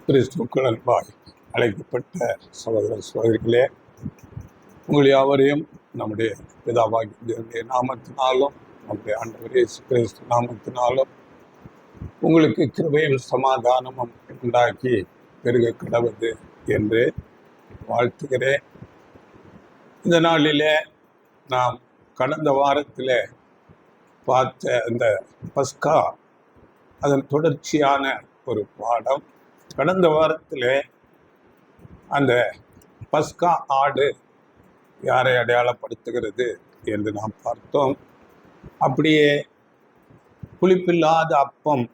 கிறிஸ்துவுக்குள் அன்பாய் அழைக்கப்பட்ட சகோதர சகோதரிகளே, உங்கள் யாவரையும் நம்முடைய பிதாவாகிய தேவனுடைய நாமத்தினாலும் நம்முடைய ஆண்டவர் இயேசு கிறிஸ்து நாமத்தினாலும் உங்களுக்கு கிருபையும் சமாதானமும் உண்டாக்கி பெருக கடவுது என்று வாழ்த்துகிறேன். இந்த நாளிலே நாம் கடந்த வாரத்தில் பார்த்த அந்த பஸ்கா அதன் தொடர்ச்சியான ஒரு பாடம். கடந்த வாரத்தில் அந்த பஸ்கா ஆடு யாரை அடையாளப்படுத்துகிறது என்று நாம் பார்த்தோம். அப்படியே புளிப்பில்லாத அப்பம்,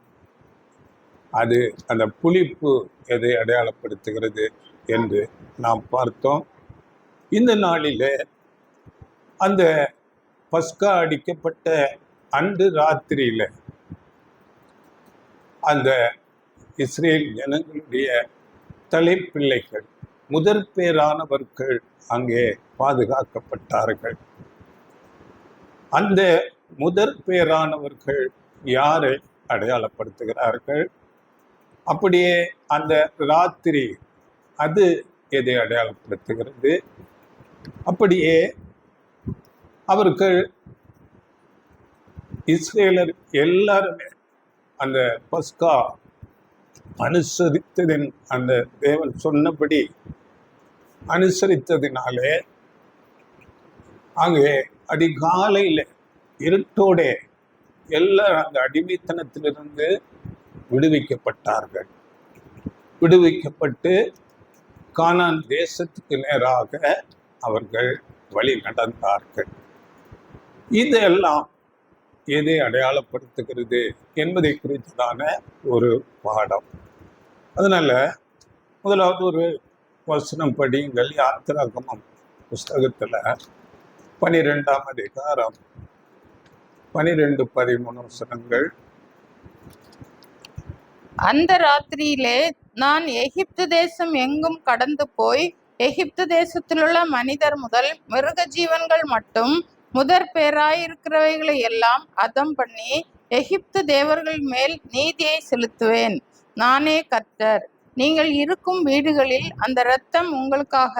அது அந்த புளிப்பு எதை அடையாளப்படுத்துகிறது என்று நாம் பார்த்தோம். இந்த நாளிலே அந்த பஸ்கா அடிக்கப்பட்ட அன்று ராத்திரியில் அந்த இஸ்ரேல் ஜனங்களுடைய தலைப்பிள்ளைகள், முதற் பேரானவர்கள் அங்கே பாதுகாக்கப்பட்டார்கள். அந்த முதற் பேரானவர்கள் யாரை அடையாளப்படுத்துகிறார்கள்? அப்படியே அந்த ராத்திரி அது எதை அடையாளப்படுத்துகிறது? அப்படியே அவர்கள் இஸ்ரேலர் எல்லாருமே அந்த பஸ்கா அனுசரித்ததின், அந்த தேவன் சொன்னபடி அனுசரித்ததினாலே அங்கே அதிகாலையில் இருட்டோட எல்லாரும் அந்த அடிமைத்தனத்திலிருந்து விடுவிக்கப்பட்டார்கள். விடுவிக்கப்பட்டு கானான் தேசத்துக்கு நேராக அவர்கள் வழி நடந்தார்கள். இதெல்லாம் எதை அடையாளப்படுத்துகிறது என்பதை குறித்ததான ஒரு பாடம். அதனால முதலாவது ஒரு வசனம் படியுங்கள். யாத்திராகமம் புஸ்தகத்துல 12ஆம் அதிகாரம் 12-13 வசனங்கள். அந்த ராத்திரியிலே நான் எகிப்து தேசம் எங்கும் கடந்து போய் எகிப்து தேசத்திலுள்ள மனிதர் முதல் மிருக ஜீவன்கள் மட்டும் முதற் பேராயிருக்கிறவைகளை எல்லாம் அதம் பண்ணி எகிப்து தேவர்கள் மேல் நீதியை செலுத்துவேன். நானே கர்த்தர். நீங்கள் இருக்கும் வீடுகளில் அந்த இரத்தம் உங்களுக்காக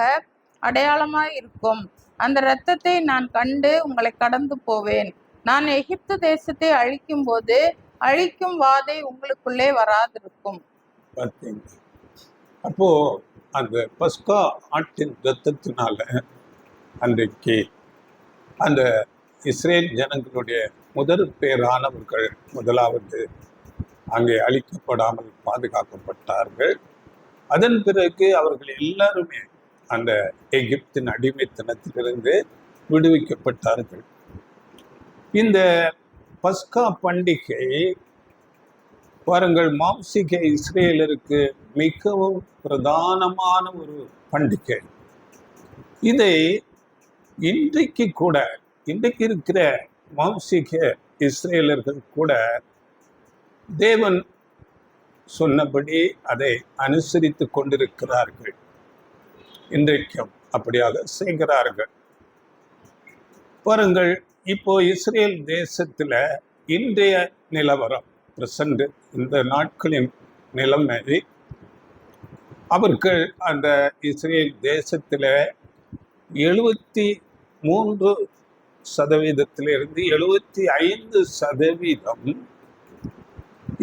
அடையாளமாய் இருக்கும். அந்த இரத்தத்தை நான் கண்டு உங்களை கடந்து போவேன். நான் எகிப்து தேசத்தை அழிக்கும் போது அழிக்கும் வாதை உங்களுக்குள்ளே வராதிருக்கும். அப்போ அந்த பஸ்கா ஆட்டின் இரத்தத்தினால அன்றைக்கு அந்த இஸ்ரேல் ஜனங்களுடைய முதற் பேரானவர்கள் முதலாவது அங்கே அழிக்கப்படாமல் பாதுகாக்கப்பட்டார்கள். அதன் பிறகு அவர்கள் எல்லாருமே அந்த எகிப்தின் அடிமைத்தனத்திலிருந்து விடுவிக்கப்பட்டார்கள். இந்த பஸ்கா பண்டிகை பாருங்கள், மாம்சீக இஸ்ரேலருக்கு மிகவும் பிரதானமான ஒரு பண்டிகை. இதை இன்றைக்கு இருக்கிற மாம்சீக இஸ்ரேலர்கள் கூட தேவன் சொன்னபடி அதை அனுசரித்து கொண்டிருக்கிறார்கள். இன்றைக்கும் அப்படியாக செய்கிறார்கள். பாருங்கள், இப்போ இஸ்ரேல் தேசத்துல இன்றைய நிலவரம், பிரசன்ட் இந்த நாட்களின் நிலைமை, அவர்கள் அந்த இஸ்ரேல் தேசத்துல 73% 75%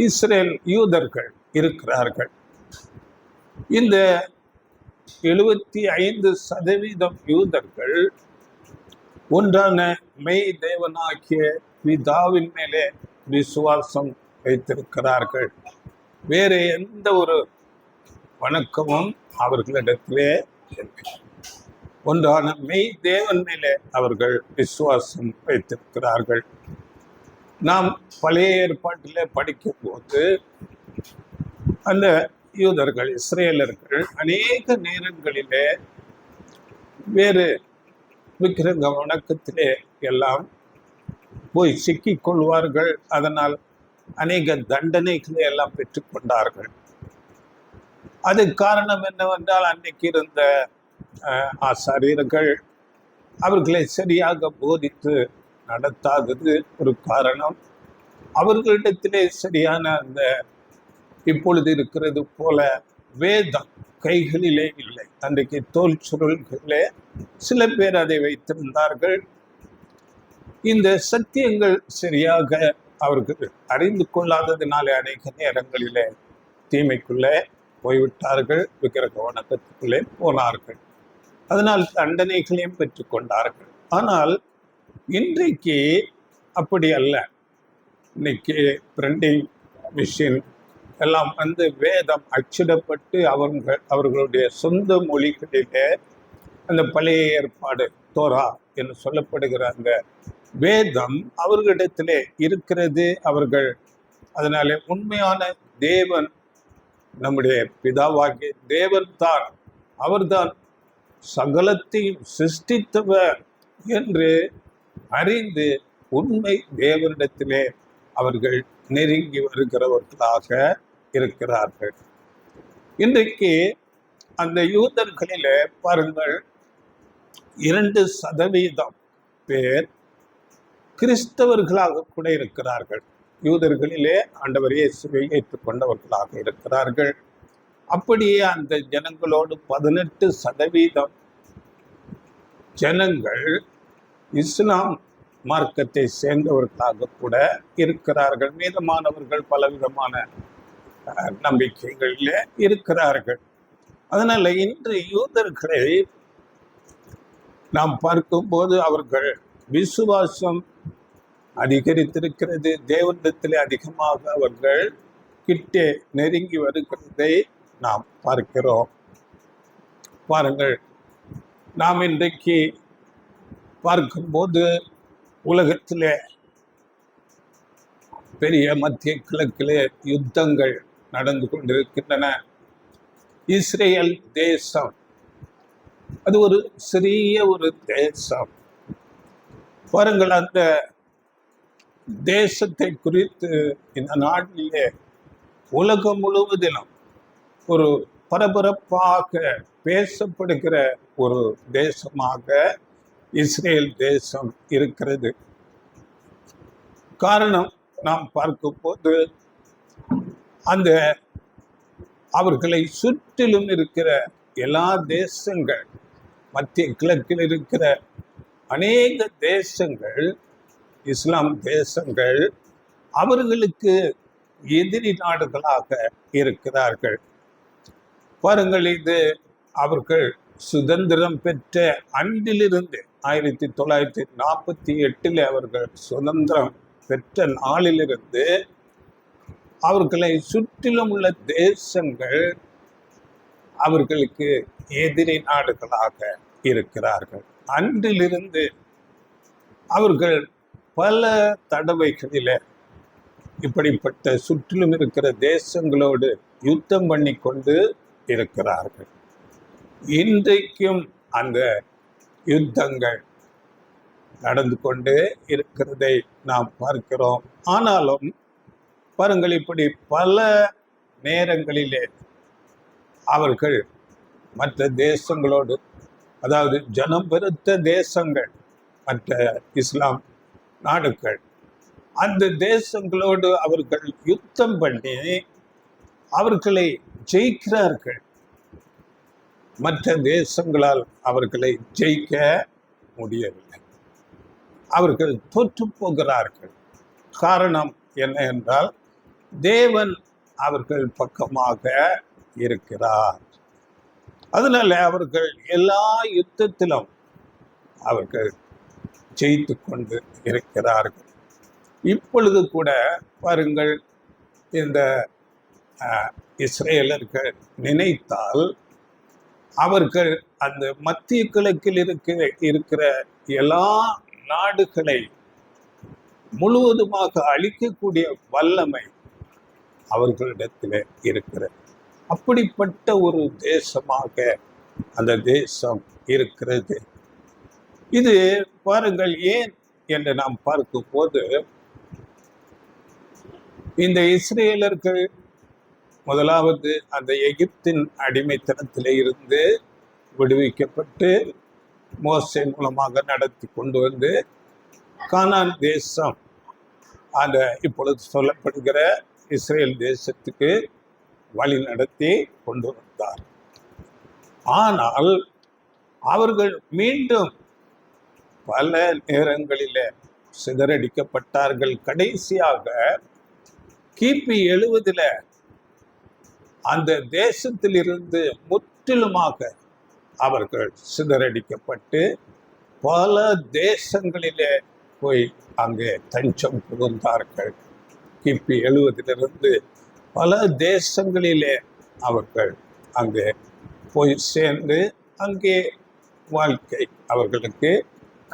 இஸ்ரேல் யூதர்கள் இருக்கிறார்கள். இந்த 75% யூதர்கள் ஒன்றான மெய் தேவனாகிய பிதாவின் மேலே விசுவாசம் வைத்திருக்கிறார்கள். வேறு எந்த ஒரு வணக்கமும் அவர்களிடத்திலே ஒன்றான மெய் தேவன் மேலே அவர்கள் விசுவாசம் வைத்திருக்கிறார்கள். நாம் பழைய ஏற்பாட்டிலே படிக்கும் போது அந்த யூதர்கள், இஸ்ரேலர்கள் அநேக நேரங்களிலே வேறு விக்கிரக வணக்கத்திலே எல்லாம் போய் சிக்கிக் கொள்வார்கள். அதனால் அநேக தண்டனைகளை எல்லாம் பெற்றுக்கொண்டார்கள். அது காரணம் என்னவென்றால், அன்னைக்கு இருந்த ஆசாரியர்கள் அவர்களை சரியாக போதித்து நடத்தாதது ஒரு காரணம். அவர்களிடத்திலே சரியான அந்த இப்பொழுது இருக்கிறது போல வேதம் கைகளிலே இல்லை. அன்றைக்கு தோல் சுருள்களே சில பேர் அதை வைத்திருந்தார்கள். இந்த சத்தியங்கள் சரியாக அவர்கள் அறிந்து கொள்ளாததினாலே அநேக நேரங்களிலே தீமைக்குள்ளே போய்விட்டார்கள், விக்கிரக வணக்கத்துக்குள்ளே போனார்கள். அதனால் தண்டனைகளையும் பெற்றுக்கொண்டார்கள். ஆனால் இன்றைக்கு அப்படி அல்ல. இன்னைக்கு பிரிண்டிங் மிஷின் எல்லாம் வேதம் அச்சிடப்பட்டு அவர்களுடைய சொந்த மொழிகளிலே அந்த பழைய ஏற்பாடு தோரா என்று சொல்லப்படுகிற அந்த வேதம் அவர்களிடத்திலே இருக்கிறது. அவர்கள் அதனாலே உண்மையான தேவன், நம்முடைய பிதாவாகிய தேவன் தான், அவர்தான் சகலத்தையும் சிருஷ்டித்தவர் என்று அறிந்து உண்மை தேவனிடத்திலே அவர்கள் நெருங்கி வருகிறவர்களாக இருக்கிறார்கள். இன்றைக்கு அந்த யூதர்களிலே பாருங்கள், 2% பேர் கிறிஸ்தவர்களாக கூட இருக்கிறார்கள். யூதர்களிலே ஆண்டவர் இயேசுவை ஏற்றுக்கொண்டவர்களாக இருக்கிறார்கள். அப்படியே அந்த ஜனங்களோடு 18% ஜனங்கள் இஸ்லாம் மார்க்கத்தை சேர்ந்தவர்களாக கூட இருக்கிறார்கள். மீதமானவர்கள் பலவிதமான நம்பிக்கைகளிலே இருக்கிறார்கள். அதனால இன்று யூதர்களை நாம் பார்க்கும்போது அவர்கள் விசுவாசம் அதிகரித்திருக்கிறது. தேவனிடத்திலே அதிகமாக அவர்கள் கிட்டே நெருங்கி வருகிறதை நாம் பார்க்கிறோம். பாருங்கள், நாம் இன்றைக்கு பார்க்கும்போது உலகத்திலே பெரிய மத்திய கிழக்கிலே யுத்தங்கள் நடந்து கொண்டிருக்கின்றன. இஸ்ரேல் தேசம் அது ஒரு சிறிய ஒரு தேசம். பாருங்கள், அந்த தேசத்தை குறித்து இந்த நாட்டிலே உலகம் முழுவதிலும் ஒரு பரபரப்பாக பேசப்படுகிற ஒரு தேசமாக இஸ்ரேல் தேசம் இருக்கிறது. காரணம், நாம் பார்க்கும்போது அந்த அவர்களை சுற்றிலும் இருக்கிற எல்லா தேசங்கள், மத்திய கிழக்கில் இருக்கிற அநேக தேசங்கள், இஸ்லாம் தேசங்கள் அவர்களுக்கு எதிரி நாடுகளாக இருக்கிறார்கள். பாருங்கள், இது அவர்கள் சுதந்திரம் பெற்ற அன்றிலிருந்து 1948 அவர்கள் சுதந்திரம் பெற்ற நாளிலிருந்து அவர்களை சுற்றிலும் உள்ள தேசங்கள் அவர்களுக்கு எதிரி நாடுகளாக இருக்கிறார்கள். அன்றிலிருந்து அவர்கள் பல தடவைகளிலே இப்படிப்பட்ட சுற்றிலும் இருக்கிற தேசங்களோடு யுத்தம் பண்ணி கொண்டு இருக்கிறார்கள். இன்றைக்கும் அந்த யுத்தங்கள் நடந்து கொண்டு இருக்கிறதை நாம் பார்க்கிறோம். ஆனாலும் பாருங்கள், இப்படி பல நேரங்களிலே அவர்கள் மற்ற தேசங்களோடு, அதாவது ஜனம் பெருத்த தேசங்கள், மற்ற இஸ்லாம் நாடுகள், அந்த தேசங்களோடு அவர்கள் யுத்தம் பண்ணி அவர்களை ஜெயிக்கிறார்கள். மற்ற தேசங்களால் அவர்களை ஜெயிக்க முடியவில்லை. அவர்கள் தோற்று போகிறார்கள். காரணம் என்ன என்றால், தேவன் அவர்கள் பக்கமாக இருக்கிறார். அதனால அவர்கள் எல்லா யுத்தத்திலும் அவர்கள் ஜெயித்து கொண்டு இருக்கிறார்கள். இப்பொழுது கூட பாருங்கள், இந்த இஸ்ரேலர்கள் நினைத்தால் அவர்கள் அந்த மத்திய கிழக்கில் இருக்கிற எல்லா நாடுகளை முழுவதுமாக அழிக்கக்கூடிய வல்லமை அவர்களிடத்தில் இருக்கிறது. அப்படிப்பட்ட ஒரு தேசமாக அந்த தேசம் இருக்கிறது. இது பாருங்கள், ஏன் என்று நாம் பார்க்கும்போது, இந்த இஸ்ரேலர்கள் முதலாவது அந்த எகிப்தின் அடிமைத்தனத்திலே இருந்து விடுவிக்கப்பட்டு மோசே மூலமாக நடத்தி கொண்டு வந்து கானான் தேசம், அந்த இப்பொழுது சொல்லப்படுகிற இஸ்ரேல் தேசத்துக்கு வழி நடத்தி கொண்டு வந்தார். ஆனால் அவர்கள் மீண்டும் பல நேரங்களிலே சிதறடிக்கப்பட்டார்கள். கடைசியாக கிபி 70 அந்த தேசத்திலிருந்து முற்றிலுமாக அவர்கள் சிதறடிக்கப்பட்டு பல தேசங்களிலே போய் அங்கே தஞ்சம் புகுந்தார்கள். கிபி 70 பல தேசங்களிலே அவர்கள் அங்கே போய் சேர்ந்து அங்கே வாழ்க்கை அவர்களுக்கு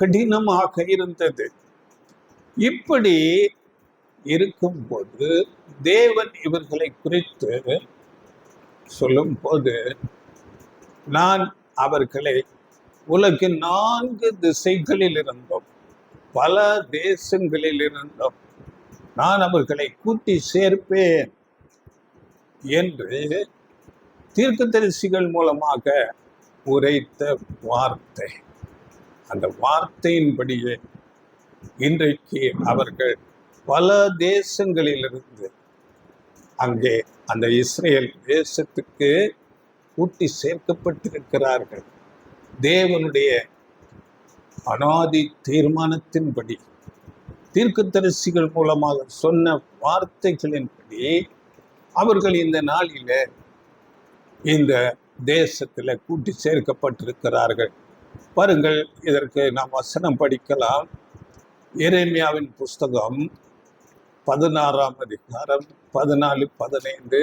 கடினமாக இருந்தது. இப்படி இருக்கும்போது தேவன் இவர்களை குறித்து சொல்லும் போது, நான் அவர்களை உலகின் 4 திசைகளில் இருந்தும் பல தேசங்களில் இருந்தும் நான் அவர்களை கூட்டி சேர்ப்பேன் என்று தீர்க்கதரிசிகள் மூலமாக உரைத்த வார்த்தை. அந்த வார்த்தையின்படியே இன்றைக்கு அவர்கள் பல தேசங்களிலிருந்து அங்கே அந்த இஸ்ரேல் தேசத்துக்கு கூட்டி சேர்க்கப்பட்டிருக்கிறார்கள். தேவனுடைய அனாதி தீர்மானத்தின்படி தீர்க்கதரிசிகள் மூலமாக சொன்ன வார்த்தைகளின்படி அவர்கள் இந்த நாளில இந்த தேசத்துல கூட்டி சேர்க்கப்பட்டிருக்கிறார்கள். பாருங்கள், இதற்கு நாம் வசனம் படிக்கலாம். எரேமியாவின் புஸ்தகம் 16ஆம் அதிகாரம் 14-15.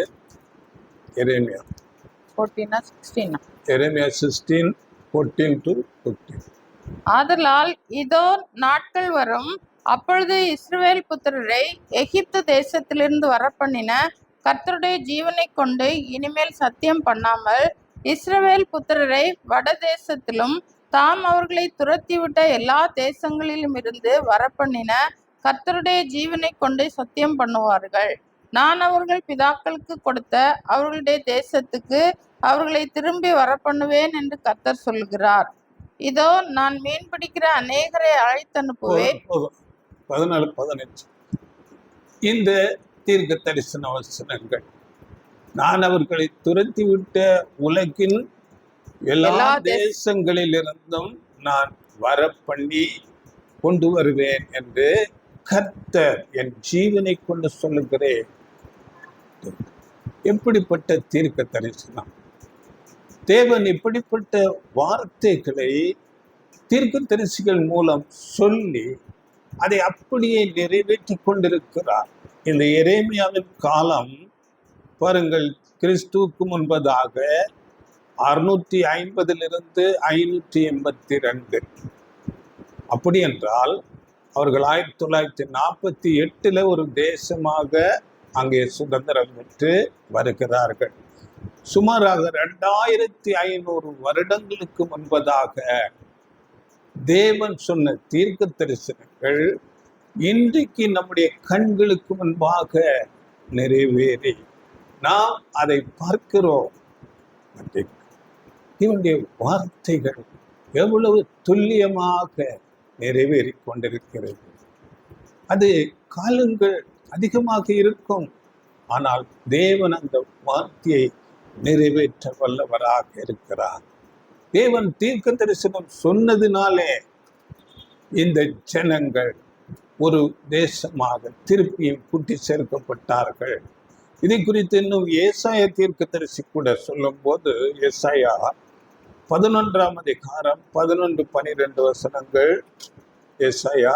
எரேமியா 16:14-15. ஆதலால் இதோ நாட்கள் வரும், அப்பொழுது இஸ்ரவேல் புத்திரரை எகிப்து தேசத்திலிருந்து வரப்பண்ணின கர்த்தருடைய ஜீவனை கொண்டு இனிமேல் சத்தியம் பண்ணாமல் இஸ்ரவேல் புத்திரரை வட தேசத்திலும் தாம் அவர்களை துரத்திவிட்ட எல்லா தேசங்களிலும் இருந்து வரப்பண்ணின கர்த்தருடைய ஜீவனை கொண்டு சத்தியம் பண்ணுவார்கள். நான் அவர்கள் பிதாக்களுக்கு கொடுத்த அவர்களுடைய தேசத்துக்கு அவர்களை திரும்பி வரப்பண்ணுவேன் என்று கர்த்தர் சொல்கிறார். இதோ நான் மீன் பிடிக்கிற அநேகரை அழைத்தனுப்புவேன். 14-15 இந்த தீர்க்க தரிசன வசனங்கள், நான் அவர்களை துரத்திவிட்ட உலகின் எல்லா தேசங்களிலிருந்தும் நான் வர பண்ணி கொண்டு வருவேன் என்று கர்த்தர் என் ஜீவனை கொண்டு சொல்லுகிறேன். எப்படிப்பட்ட தீர்க்க தரிசனம்! தேவன் இப்படிப்பட்ட வார்த்தைகளை தீர்க்க தரிசிகள் மூலம் சொல்லி அதை அப்படியே நிறைவேற்றி கொண்டிருக்கிறார். இந்த எரேமியாவின் காலம் பாருங்கள், கிறிஸ்துவுக்கு முன்பதாக 650 582. அப்படி என்றால் அவர்கள் 1948 ஒரு தேசமாக அங்கே சுதந்திரம் பெற்று வருகிறார்கள். சுமாராக 2500 வருடங்களுக்கு முன்பதாக தேவன் சொன்ன தீர்க்க தரிசனங்கள் இன்றைக்கு நம்முடைய கண்களுக்கு முன்பாக நிறைவேறி நாம் அதை பார்க்கிறோம். இவனுடைய வார்த்தைகள் எவ்வளவு துல்லியமாக நிறைவேறி கொண்டிருக்கிறது. அது காலங்கள் அதிகமாக இருக்கும், ஆனால் தேவன் அந்த வார்த்தையை நிறைவேற்ற வல்லவராக இருக்கிறார். தேவன் தீர்க்க தரிசனம் சொன்னதினாலே இந்த ஜனங்கள் ஒரு தேசமாக திருப்பியும் கூட்டி சேர்க்கப்பட்டார்கள். இதை குறித்து இன்னும் ஏசாயா தீர்க்கதரிசி கூட சொல்லும் போது, ஏசாயா 11ஆம் அதிகாரம் 11-12 வசனங்கள். ஏசாயா: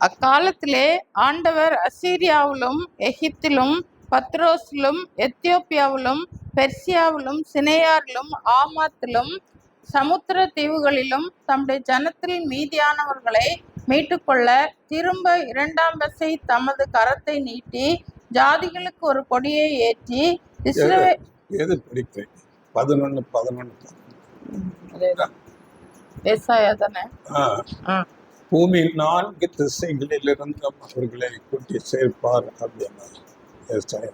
அக்காலத்திலே ஆண்டவர் அசீரியாவிலும் எகிப்திலும் பத்ரோஸிலும் எத்தியோப்பியாவிலும் பெர்சியாவிலும் சினேயாரிலும் ஆமாத்திலும் சமுத்திர தீவுகளிலும் தம்முடைய ஜனத்தில் மீதியானவர்களை மீட்டுக்கொள்ள திரும்ப 2ஆம் வசை தமது கரத்தை நீட்டி ஜாதிகளுக்கு ஒரு கொடியை ஏற்றி எது படிப்பேன் 11-11 ஏசாயா தானே. பூமி 4 திசைகளிலிருந்து அவர்களை கூட்டி சேர்ப்பார் அப்படின்னா ஏசாயா.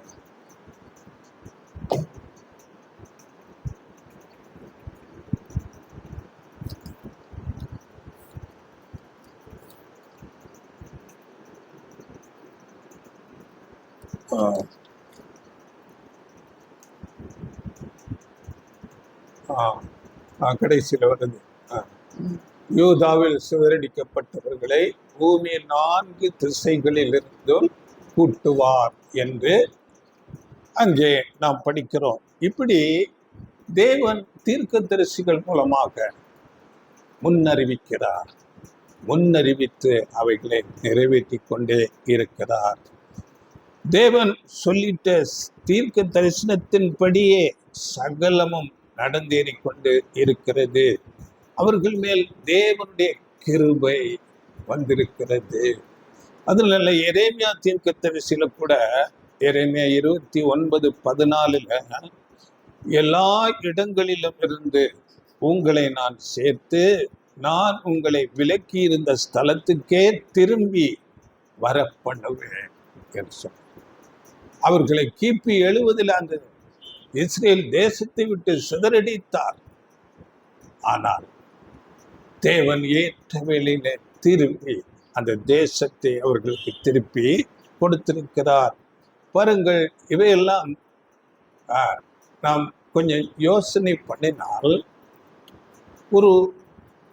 கடைசியில் வருது. யூதாவில் சிதறடிக்கப்பட்டவர்களை பூமியின் 4 திசைகளில் இருந்தும் கூட்டுவார் என்று அங்கே நாம் படிக்கிறோம். இப்படி தேவன் தீர்க்கதரிசிகள் மூலமாக முன்னறிவிக்கிறார். முன்னறிவித்து அவைகளை நிறைவேற்றி கொண்டே இருக்கிறார். தேவன் சொல்லிட்ட தீர்க்க தரிசனத்தின்படியே சகலமும் நடந்தேறிக் கொண்டு இருக்கிறது. அவர்கள் மேல் தேவனுடைய கிருபை வந்திருக்கிறது. அதனால எரேமியா தீர்க்க தரிசில கூட எரேமியா 29:14 எல்லா இடங்களிலும் இருந்து உங்களை நான் சேர்த்து நான் உங்களை விலக்கி இருந்த ஸ்தலத்துக்கே திரும்பி வர பண்ணுவேன் என்று சொன்னார். அவர்களை கிபி 70 அந்த இஸ்ரேல் தேசத்தை விட்டு சிதறடித்தார். ஆனால் தேவன் ஏற்ற வேளையில திரும்பி அந்த தேசத்தை அவர்களுக்கு திருப்பி கொடுத்திருக்கிறார். பாருங்கள், இவையெல்லாம் நாம் கொஞ்சம் யோசனை பண்ணினால் ஒரு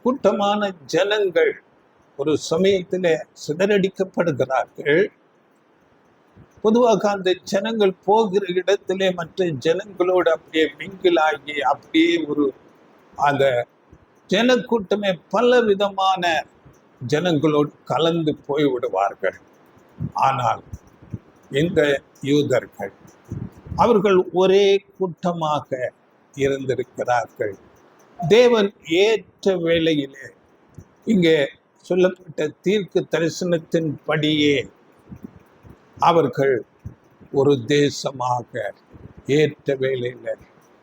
கூட்டமான ஜனங்கள் ஒரு சமயத்தில் சிதறடிக்கப்படுகிறார்கள். பொதுவாக அந்த ஜனங்கள் போகிற இடத்திலே மற்ற ஜனங்களோடு அப்படியே மிங்கிலாகி அப்படியே அந்த ஜனக்கூட்டமே பல விதமான ஜனங்களோடு கலந்து போய்விடுவார்கள். ஆனால் இந்த யூதர்கள் அவர்கள் ஒரே கூட்டமாக இருந்திருக்கிறார்கள். தேவன் ஏற்ற வேளையிலே இங்கே சொல்லப்பட்ட தீர்க்க தரிசனத்தின்படியே அவர்கள் ஒரு தேசமாக ஏற்ற வேளையில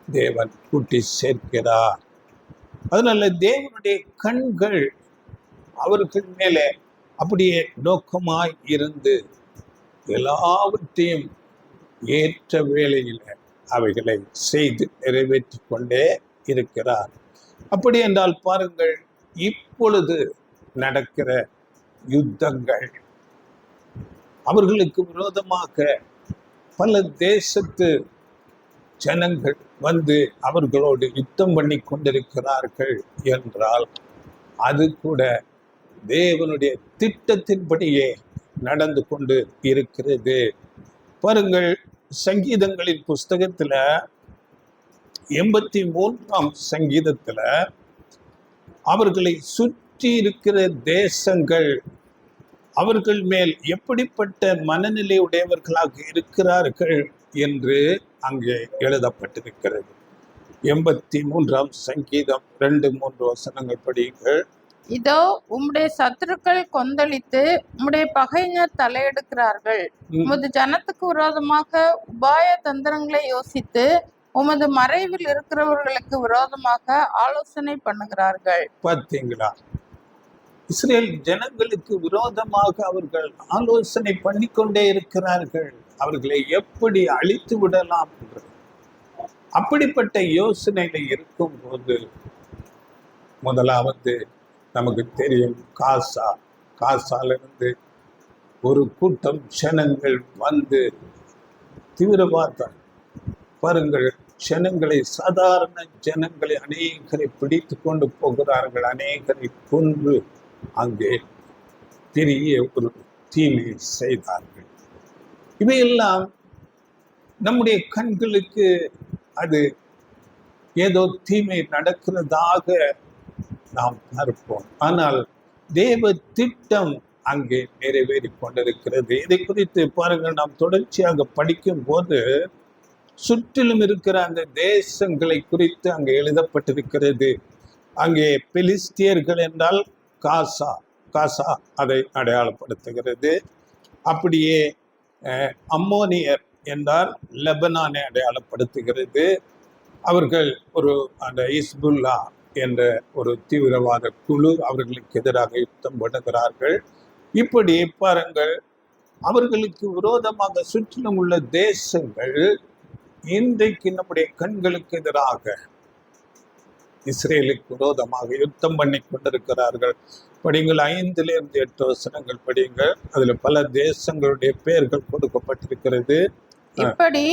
தேவன் கூட்டி சேர்க்கிறார். அதனால தேவனுடைய கண்கள் அவர்கள் மேலே அப்படியே நோக்கமாய் இருந்து எல்லாவற்றையும் ஏற்ற வேளையில அவைகளை செய்து நிறைவேற்றி கொண்டே இருக்கிறார். அப்படி என்றால் பாருங்கள், இப்பொழுது நடக்கிற யுத்தங்கள் அவர்களுக்கு விரோதமாக பல தேசத்து ஜனங்கள் வந்து அவர்களோடு யுத்தம் பண்ணி கொண்டிருக்கிறார்கள் என்றால் அது கூட தேவனுடைய திட்டத்தின்படியே நடந்து கொண்டு இருக்கிறது. பாருங்கள், சங்கீதங்களின் புஸ்தகத்துல 83ஆம் சங்கீதத்துல அவர்களை சுற்றி இருக்கிற தேசங்கள் அவர்கள் மேல் எப்படிப்பட்ட மனநிலை உடையவர்களாக இருக்கிறார்கள் என்று அங்கே எழுதப்பட்டிருக்கிறது. 83ஆம் சங்கீதம் 2-3 வசனங்கள் படியுங்கள். இதோ உம்முடைய சத்துருக்கள் கொந்தளித்து உம்முடைய பகைஞர் தலையெடுக்கிறார்கள். உமது ஜனத்துக்கு விரோதமாக உபாய தந்திரங்களை யோசித்து உமது மறைவில் இருக்கிறவர்களுக்கு விரோதமாக ஆலோசனை பண்ணுகிறார்கள். பார்த்தீங்களா? இஸ்ரேல் ஜனங்களுக்கு விரோதமாக அவர்கள் ஆலோசனை பண்ணிக்கொண்டே இருக்கிறார்கள். அவர்களை எப்படி அழித்து விடலாம் என்று. அப்படிப்பட்ட யோசனையில இருக்கும் போது முதலாவது நமக்கு தெரியும், காசாலிருந்து ஒரு கூட்டம் ஜனங்கள் வந்து தீவிரவாதம். பாருங்கள், ஜனங்களை, சாதாரண ஜனங்களை அநேகரை பிடித்து கொண்டு போகிறார்கள். அநேகரை கொன்று அங்கே பெரிய ஒரு தீமை செய்தார்கள். இவையெல்லாம் நம்முடைய கண்களுக்கு அது ஏதோ தீமை நடக்கிறதாக நாம் பார்ப்போம். ஆனால் தேவ திட்டம் அங்கே நிறைவேறி கொண்டிருக்கிறது. இதை குறித்து பாருங்கள், நாம் தொடர்ச்சியாக படிக்கும் போது சுற்றிலும் இருக்கிற அந்த தேசங்களை குறித்து அங்கே எழுதப்பட்டிருக்கிறது. அங்கே பெலிஸ்தியர்கள் என்றால் காசா அதை அடையாளப்படுத்துகிறது. அப்படியே அம்மோனியர் என்றால் லெபனானை அடையாளப்படுத்துகிறது. அவர்கள் அந்த இஸ்புல்லா என்ற ஒரு தீவிரவாத குழு அவர்களுக்கு எதிராக யுத்தம் பண்ணுகிறார்கள். இப்படி பாருங்கள், அவர்களுக்கு விரோதமாக சுற்றிலும் உள்ள தேசங்கள் இன்றைக்கு நம்முடைய கண்களுக்கு எதிராக இஸ்ரேலுக்கு விரோதமாக யுத்தம் பண்ணி கொண்டிருக்கிறார்கள். படிங்கள், 5-8 வசனங்கள் படியுங்கள். அதுல பல தேசங்களுடைய பெயர்கள் கொடுக்கப்பட்டிருக்கிறது. இப்படி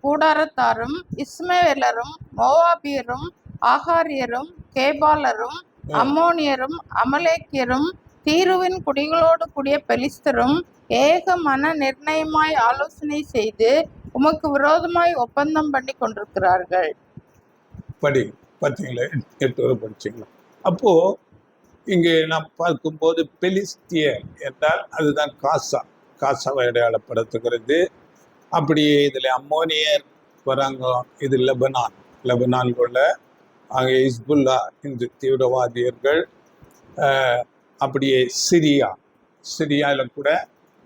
கூடாரத்தாரும் இஸ்மவேலரும் மோவாபியரும் ஆகாரியரும் கேபாலரும் அம்மோனியரும் அமலேக்கியரும் தீருவின் குடிகளோடு கூடிய பெலிஸ்தரும் ஏக மன நிர்ணயமாய் ஆலோசனை செய்து உமக்கு விரோதமாய் ஒப்பந்தம் பண்ணி கொண்டிருக்கிறார்கள். படி பார்த்தீங்களா, 8 வரை படிச்சிங்களா? அப்போ இங்கே நாம் பார்க்கும்போது பெலிஸ்தியர் என்றால் அதுதான் காசாவை அடையாளப்படுத்துகிறது. அப்படியே இதில் அம்மோனியர் வராங்க, இது லெபனான் உள்ள அங்கே இஸ்புல்லா இந்த தீவிரவாதியர்கள். அப்படியே சிரியாவில் கூட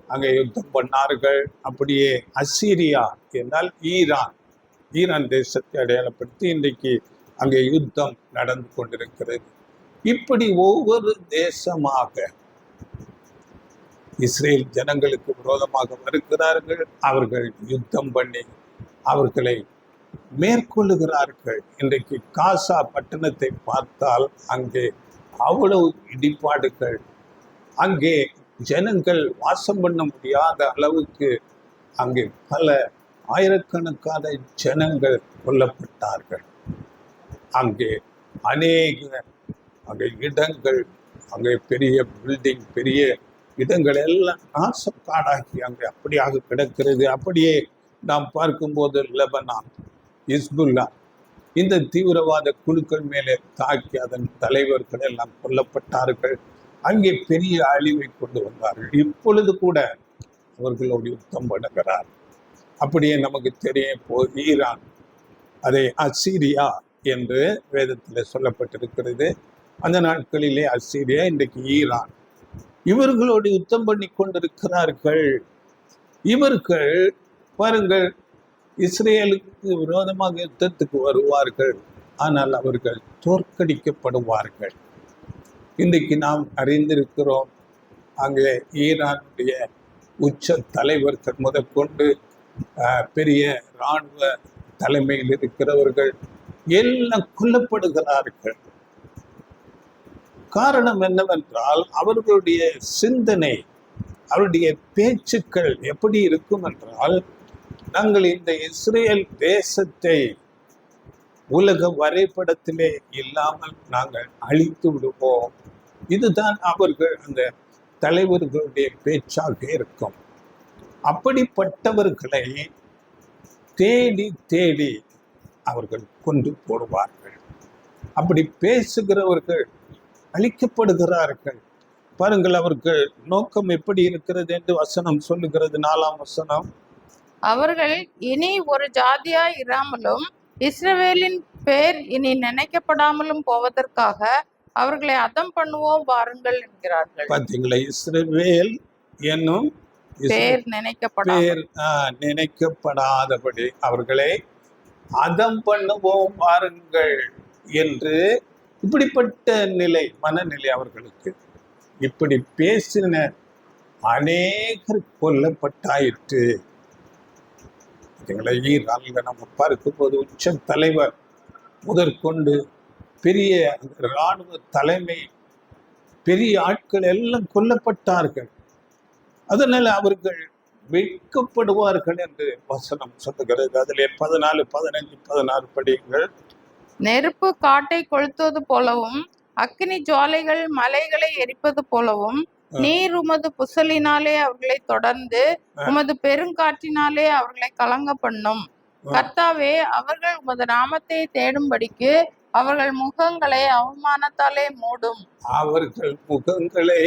அங்கே யுத்தம் பண்ணார்கள். அப்படியே அசீரியா என்றால் ஈரான் தேசத்தை அடையாளப்படுத்தி இன்றைக்கு அங்கே யுத்தம் நடந்து கொண்டிருக்கிறது. இப்படி ஒவ்வொரு தேசமாக இஸ்ரேல் ஜனங்களுக்கு விரோதமாக வருகிறார்கள். அவர்கள் யுத்தம் பண்ணி அவர்களை மேற்கொள்ளுகிறார்கள். இன்றைக்கு காசா பட்டணத்தை பார்த்தால் அங்கே அவ்வளவு இடிபாடுகள், அங்கே ஜனங்கள் வாசம் பண்ண முடியாத அளவுக்கு அங்கே பல ஆயிரக்கணக்கான ஜனங்கள் கொல்லப்பட்டார்கள். அங்கே அங்கே இடங்கள், அங்கே பெரிய பில்டிங், பெரிய இடங்கள் எல்லாம் நாசக்காடாகி அங்கே அப்படியாக கிடக்கிறது. அப்படியே நாம் பார்க்கும்போது லெபனான், இஸ்புல்லா இந்த தீவிரவாத குழுக்கள் மேலே தாக்கி அதன் தலைவர்கள் எல்லாம் கொல்லப்பட்டார்கள். அங்கே பெரிய அழிவை கொண்டு வந்தார்கள். இப்பொழுது கூட அவர்களோடு யுத்தம் பண்ணுகிறார். அப்படியே நமக்கு தெரியும் ஈரான், அதை அசீரியா என்று வேதத்தில் சொல்லப்பட்டிருக்கிறது. அந்த நாட்களிலே அசீரியா, இன்றைக்கு ஈரான். இவர்களோடு யுத்தம் பண்ணி கொண்டிருக்கிறார்கள். இவர்கள் பாருங்கள், இஸ்ரேலுக்கு விரோதமாக யுத்தத்துக்கு வருவார்கள், ஆனால் அவர்கள் தோற்கடிக்கப்படுவார்கள். இன்றைக்கு நாம் அறிந்திருக்கிறோம், அங்கே ஈரானுடைய உச்ச தலைவர்கள் முதற்கொண்டு பெரிய இராணுவ தலைமையில் இருக்கிறவர்கள் எல்லாம் கொல்லப்படுகிறார்கள். காரணம் என்னவென்றால் அவர்களுடைய சிந்தனை, அவருடைய பேச்சுக்கள் எப்படி இருக்கும் என்றால், நாங்கள் இந்த இஸ்ரேல் தேசத்தை உலக வரைபடத்திலே இல்லாமல் நாங்கள் அழித்து விடுவோம். இதுதான் அவர்கள் அந்த தலைவர்களுடைய பேச்சாக இருக்கும். அப்படிப்பட்டவர்களை தேடி தேடி அவர்கள் கொண்டு போடுவார்கள். அப்படி பேசுகிறவர்கள் அழிக்கப்படுகிறார்கள். பாருங்கள், அவர்கள் நோக்கம் எப்படி இருக்கிறது என்று வசனம் சொல்லுகிறது. 4ஆம் வசனம், அவர்கள் இனி ஒரு ஜாதியாய் இராமலும் இஸ்ரவேலின் பேர் இனி நினைக்கப்படாமலும் போவதற்காக அவர்களை அதம் பண்ணுவோம் வாருங்கள் என்கிறார்கள். பார்த்தீங்களா, இஸ்ரவேல் என்னும் பேர் நினைக்கப்படாதபடி அவர்களை அதம் பண்ணுவோம் வாருங்கள் என்று, இப்படிப்பட்ட மனநிலை அவர்களுக்கு. இப்படி பேசின அநேகர் கொல்லப்பட்டாயிற்று. ஈரான்ல நம்ம பார்க்கும்போது உச்ச தலைவர் முதற்கொண்டு பெரிய இராணுவ தலைமை, பெரிய ஆட்கள் எல்லாம் கொல்லப்பட்டார்கள். அதனால அவர்கள் வெட்கப்படுவார்கள் என்று வசனம் சொல்லுகிறது. அதிலே 14, 15, 16 படியுங்கள். நெருப்பு காட்டை கொளுத்துவது போலவும் அக்கினி ஜுவாலைகள் மலைகளை எரிப்பது போலவும் நீர் உமது புசலினாலே அவர்களை தொடர்ந்து உமது பெருங்காற்றினாலே அவர்களை கலங்க பண்ணும். கர்த்தாவே, அவர்கள் உமது நாமத்தை தேடும்படிக்கு அவர்கள் முகங்களை அவமானத்தாலே மூடும். அவர்கள் முகங்களை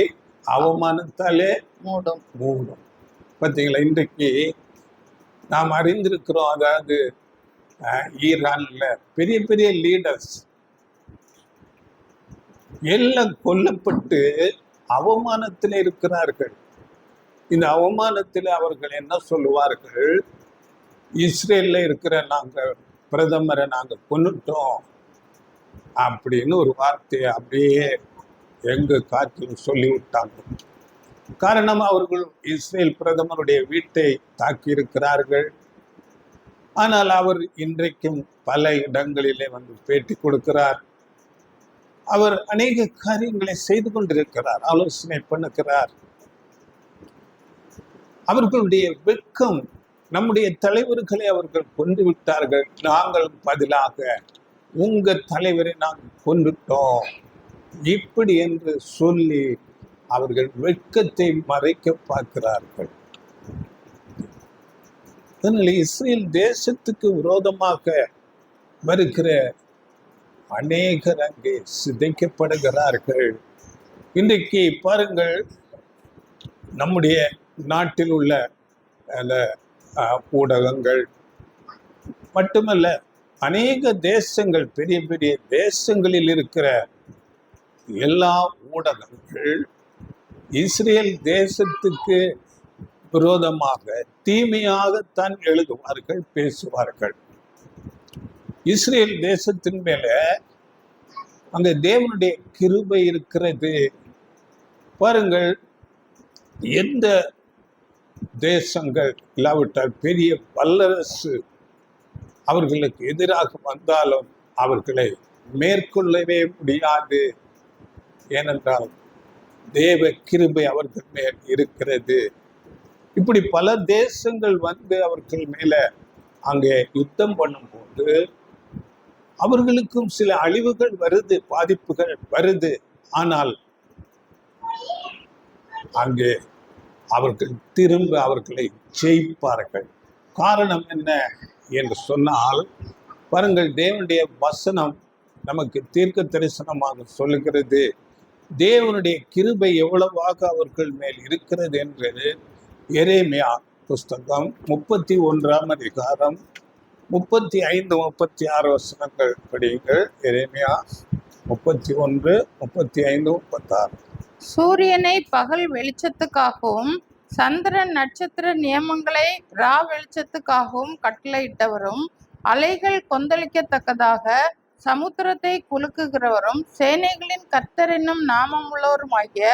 அவமானத்தாலே மூடும். பார்த்தீங்களா, இன்றைக்கு நாம் அறிந்திருக்கிறோம். அதாவது ஈரான்ல பெரிய பெரிய லீடர்ஸ் எல்லாம் கொல்லப்பட்டு அவமானத்தில் இருக்கிறார்கள். இந்த அவமானத்தில் அவர்கள் என்ன சொல்லுவார்கள்? இஸ்ரேல்ல இருக்கிற நாங்கள் பிரதமரை நாங்கள் கொன்னுட்டோம் அப்படின்னு ஒரு வார்த்தையை அப்படியே எங்க காற்றில் சொல்லிவிட்டாங்க. காரணம், அவர்கள் இஸ்ரேல் பிரதமருடைய வீட்டை தாக்கி இருக்கிறார்கள். ஆனால் அவர் இன்றைக்கும் பல இடங்களிலே வந்து பேட்டி கொடுக்கிறார். அவர் அநேக காரியங்களை செய்து கொண்டிருக்கிறார், ஆலோசனை பண்ணுகிறார். அவர்களுடைய வெட்கம் நம்முடைய தலைவர்களை அவர்கள் கொன்று விட்டார்கள், நாங்கள் பதிலாக உங்க தலைவரை நாங்கள் கொன்றுட்டோம் இப்படி என்று சொல்லி அவர்கள் வெட்கத்தை மறைக்க பார்க்கிறார்கள். அதனால இஸ்ரேல் தேசத்துக்கு விரோதமாக வருகிற அநேகர் அங்கே சிதைக்கப்படுகிறார்கள். இன்றைக்கு பாருங்கள், நம்முடைய நாட்டில் உள்ள ஊடகங்கள் மட்டுமல்ல, அநேக தேசங்கள், பெரிய பெரிய தேசங்களில் இருக்கிற எல்லா ஊடகங்கள் இஸ்ரேல் தேசத்துக்கு விரோதமாக தீமையாகத்தான் எழுதுவார்கள், பேசுவார்கள். இஸ்ரேல் தேசத்தின் மேல அங்க தேவனுடைய கிருபை இருக்கிறது. பாருங்கள், எந்த தேசங்கள் இல்லாவிட்டால் பெரிய வல்லரசு அவர்களுக்கு எதிராக வந்தாலும் அவர்களை மேற்கொள்ளவே முடியாது. ஏனென்றால் தேவ கிருபை அவர்கள் மேல் இருக்கிறது. இப்படி பல தேசங்கள் வந்து அவர்கள் மேல அங்கே யுத்தம் பண்ணும்போது அவர்களுக்கும் சில அழிவுகள் வருது, பாதிப்புகள் வருது. ஆனால் அங்கே அவர்கள் திரும்ப அவர்களை ஜெயிப்பார்கள். காரணம் என்ன என்று சொன்னால், பாருங்கள், தேவனுடைய வசனம் நமக்கு தீர்க்க தரிசனமாக சொல்லுகிறது. தேவனுடைய கிருபை எவ்வளவாக அவர்கள் மேல் இருக்கிறது என்று எரேமியா புஸ்தகம் 31ஆம் அதிகாரம் 35, 36 வசனங்கள் படியுங்கள். எரேமியா 31, 35, 36. சூரியனை பகல் வெளிச்சத்துக்காகவும் சந்திரன் நட்சத்திர நியமங்களை ரா வெளிச்சத்துக்காகவும் கட்டளையிட்டவரும் அலைகள் கொந்தளிக்கத்தக்கதாக சமுத்திரத்தை குலுக்குகிறவரும் சேனைகளின் கர்த்தர் என்னும் நாமமுள்ளவருமாகிய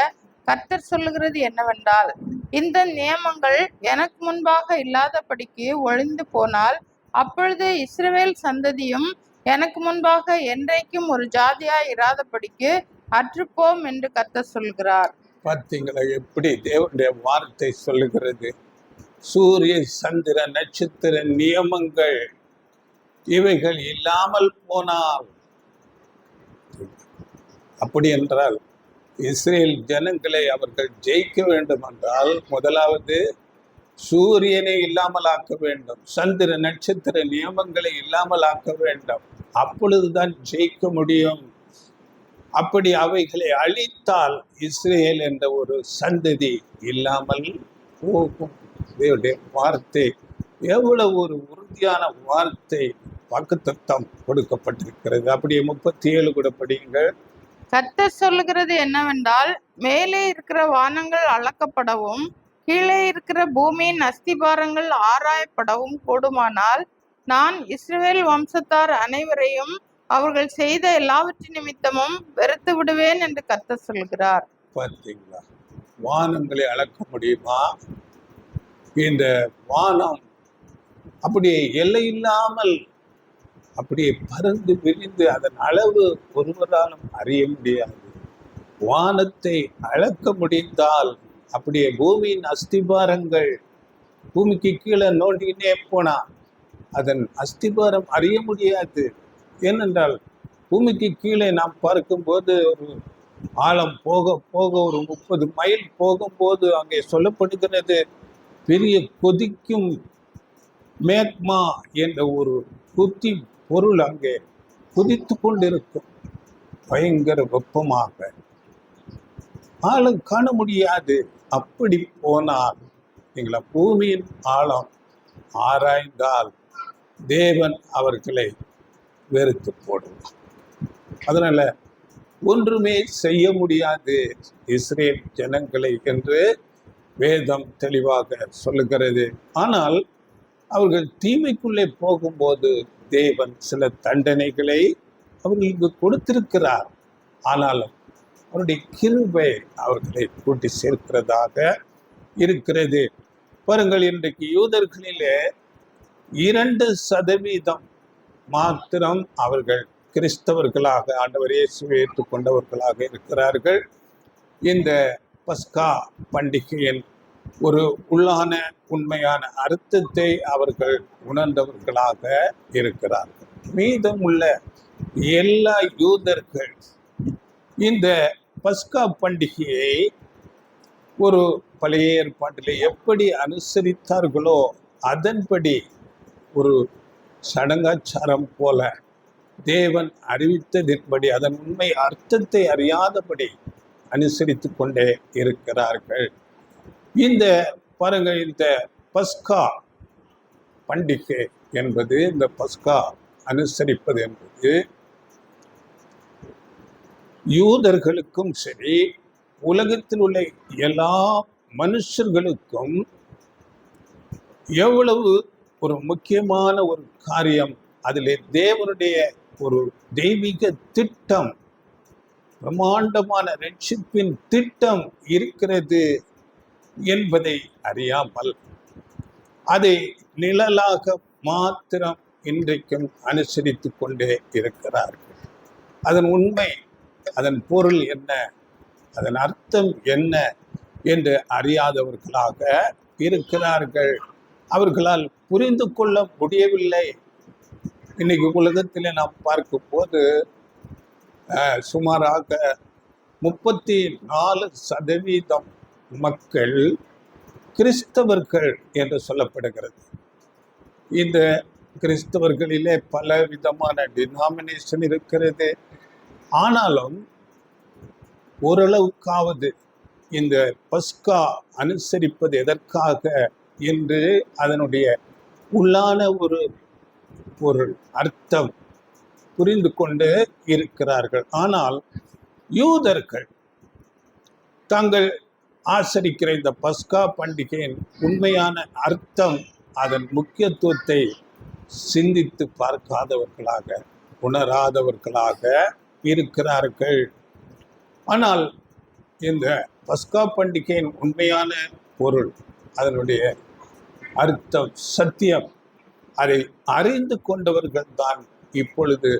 கர்த்தர் சொல்லுகிறது என்னவென்றால், இந்த நியமங்கள் எனக்கு முன்பாக இல்லாதபடிக்கு ஒழிந்து போனால் அப்பொழுது இஸ்ரவேல் சந்ததியும் எனக்கு முன்பாக என்றைக்கும் ஒரு ஜாதியாய் இராதபடிக்கு அற்றுப்போம் என்று கர்த்தர் சொல்கிறார். பார்த்தீங்களா எப்படி தேவனுடைய வார்த்தை சொல்லுகிறது? சூரிய சந்திர நட்சத்திர நியமங்கள் இவைகள் இல்லாமல் போனால், அப்படி என்றால் இஸ்ரேல் ஜனங்களை அவர்கள் ஜெயிக்க வேண்டும் என்றால் முதலாவது சூரியனை இல்லாமல் ஆக்க வேண்டும், சந்திர நட்சத்திர நியமங்களை இல்லாமல் ஆக்க வேண்டும். அப்பொழுதுதான் ஜெயிக்க முடியும். அப்படி அவைகளை அழித்தால் இஸ்ரேல் என்ற ஒரு சந்ததி இல்லாமல் போகும். தேவனுடைய வார்த்தை எவ்வளவு ஒரு உறுதியான வார்த்தை, வாக்குத்தத்தம் கொடுக்கப்பட்டிருக்கிறது. அப்படியே 37 கூட படியுங்கள். கர்த்தர் சொல்லுகிறது என்னவென்றால், மேலே இருக்கிற வானங்கள் அளக்கப்படவும் கீழே இருக்கிற பூமியின் அஸ்திபாரங்கள் ஆராயப்படவும் கூடுமானால் நான் இஸ்ரவேல் வம்சத்தார் அனைவரையும் அவர்கள் செய்த எல்லாவற்றின் நிமித்தமும் வெறுத்து விடுவேன் என்று கர்த்தர் சொல்கிறார். பார்த்தீங்களா, வானங்களை அளக்க முடியுமா? இந்த வானம் அப்படியே எல்லை இல்லாமல் அப்படியே பறந்து விரிந்து அதன் அளவு ஒருவராலும் அறிய முடியாது. வானத்தை அளக்க முடிந்தால் அப்படியே பூமியின் அஸ்திபாரங்கள், பூமிக்கு கீழே நோண்டினே போனா அதன் அஸ்திபாரம் அறிய முடியாது. ஏனென்றால் பூமிக்கு கீழே நாம் பார்க்கும்போது ஒரு ஆழம் போக போக ஒரு 30 மைல் போகும்போது அங்கே சொல்லப்படுகிறது, பெரிய கொதிக்கும் மேக்மா என்ற ஒரு குத்தி பொருள் அங்கே குதித்து கொண்டிருக்கும். பயங்கர வெப்பமாக ஆழம் காண முடியாது. அப்படி போனால் எங்களை பூமியின் ஆழம் ஆராய்ந்தால் தேவன் அவர்களை வெறுத்து போடுவார். அதனால ஒன்றுமே செய்ய முடியாது இஸ்ரேல் ஜனங்களை என்று வேதம் தெளிவாக சொல்லுகிறது. ஆனால் அவர்கள் தீமைக்குள்ளே போகும்போது தேவன் சில தண்டனைகளை அவர்களுக்கு கொடுத்திருக்கிறார். ஆனாலும் அவருடைய கிருபை அவர்களை கூட்டி சேர்க்கிறதாக இருக்கிறது. பாருங்கள், இன்றைக்கு யூதர்களிலே 2% மாத்திரம் அவர்கள் கிறிஸ்தவர்களாக ஆண்டவர் இயேசுவை ஏற்றுக்கொண்டவர்களாக இருக்கிறார்கள். இந்த பஸ்கா பண்டிகையின் ஒரு உள்ளான உண்மையான அர்த்தத்தை அவர்கள் உணர்ந்தவர்களாக இருக்கிறார்கள். மீதமுள்ள எல்லா யூதர்கள் இந்த பஸ்கா பண்டிகையை ஒரு பழைய ஏற்பாட்டிலே எப்படி அனுசரித்தார்களோ அதன்படி ஒரு சடங்காச்சாரம் போல தேவன் அறிவித்ததின்படி அதன் உண்மை அர்த்தத்தை அறியாதபடி அனுசரித்து கொண்டே இருக்கிறார்கள். இந்த பாருங்க, இந்த பஸ்கா பண்டிகை என்பது, இந்த பஸ்கா அனுசரிப்பது என்பது யூதர்களுக்கும் சரி, உலகத்தில் உள்ள எல்லா மனுஷர்களுக்கும் எவ்வளவு ஒரு முக்கியமான ஒரு காரியம், அதிலே தேவனுடைய ஒரு தெய்வீக திட்டம், பிரம்மாண்டமான ரட்சிப்பின் திட்டம் இருக்கிறது என்பதை அறியாமல் அதை நிழலாக மாத்திரம் இன்றைக்கும் அனுசரித்து கொண்டே இருக்கிறார்கள். அதன் உண்மை, அதன் பொருள் என்ன, அதன் அர்த்தம் என்ன என்று அறியாதவர்களாக இருக்கிறார்கள். அவர்களால் புரிந்து கொள்ள முடியவில்லை. இன்னைக்கு உலகத்திலே நாம் பார்க்கும் போது சுமாராக 34% மக்கள் கிறிஸ்தவர்கள் என்று சொல்லப்படுகிறது. இந்த கிறிஸ்தவர்களிலே பல விதமான டினாமினேஷன் இருக்கிறது. ஆனாலும் ஓரளவுக்காவது இந்த பஸ்கா அனுசரிப்பது எதற்காக என்று அதனுடைய உள்ளான ஒரு பொருள், அர்த்தம் புரிந்து கொண்டு இருக்கிறார்கள். ஆனால் யூதர்கள் தாங்கள் ஆசரிக்கிற இந்த பஸ்கா பண்டிகையின் உண்மையான அர்த்தம், அதன் முக்கியத்துவத்தை சிந்தித்து பார்க்காதவர்களாக, உணராதவர்களாக இருக்கிறார்கள். ஆனால் இந்த பஸ்கா பண்டிகையின் உண்மையான பொருள், அதனுடைய அர்த்தம், சத்தியம், அதை அறிந்து கொண்டவர்கள் தான் இப்பொழுது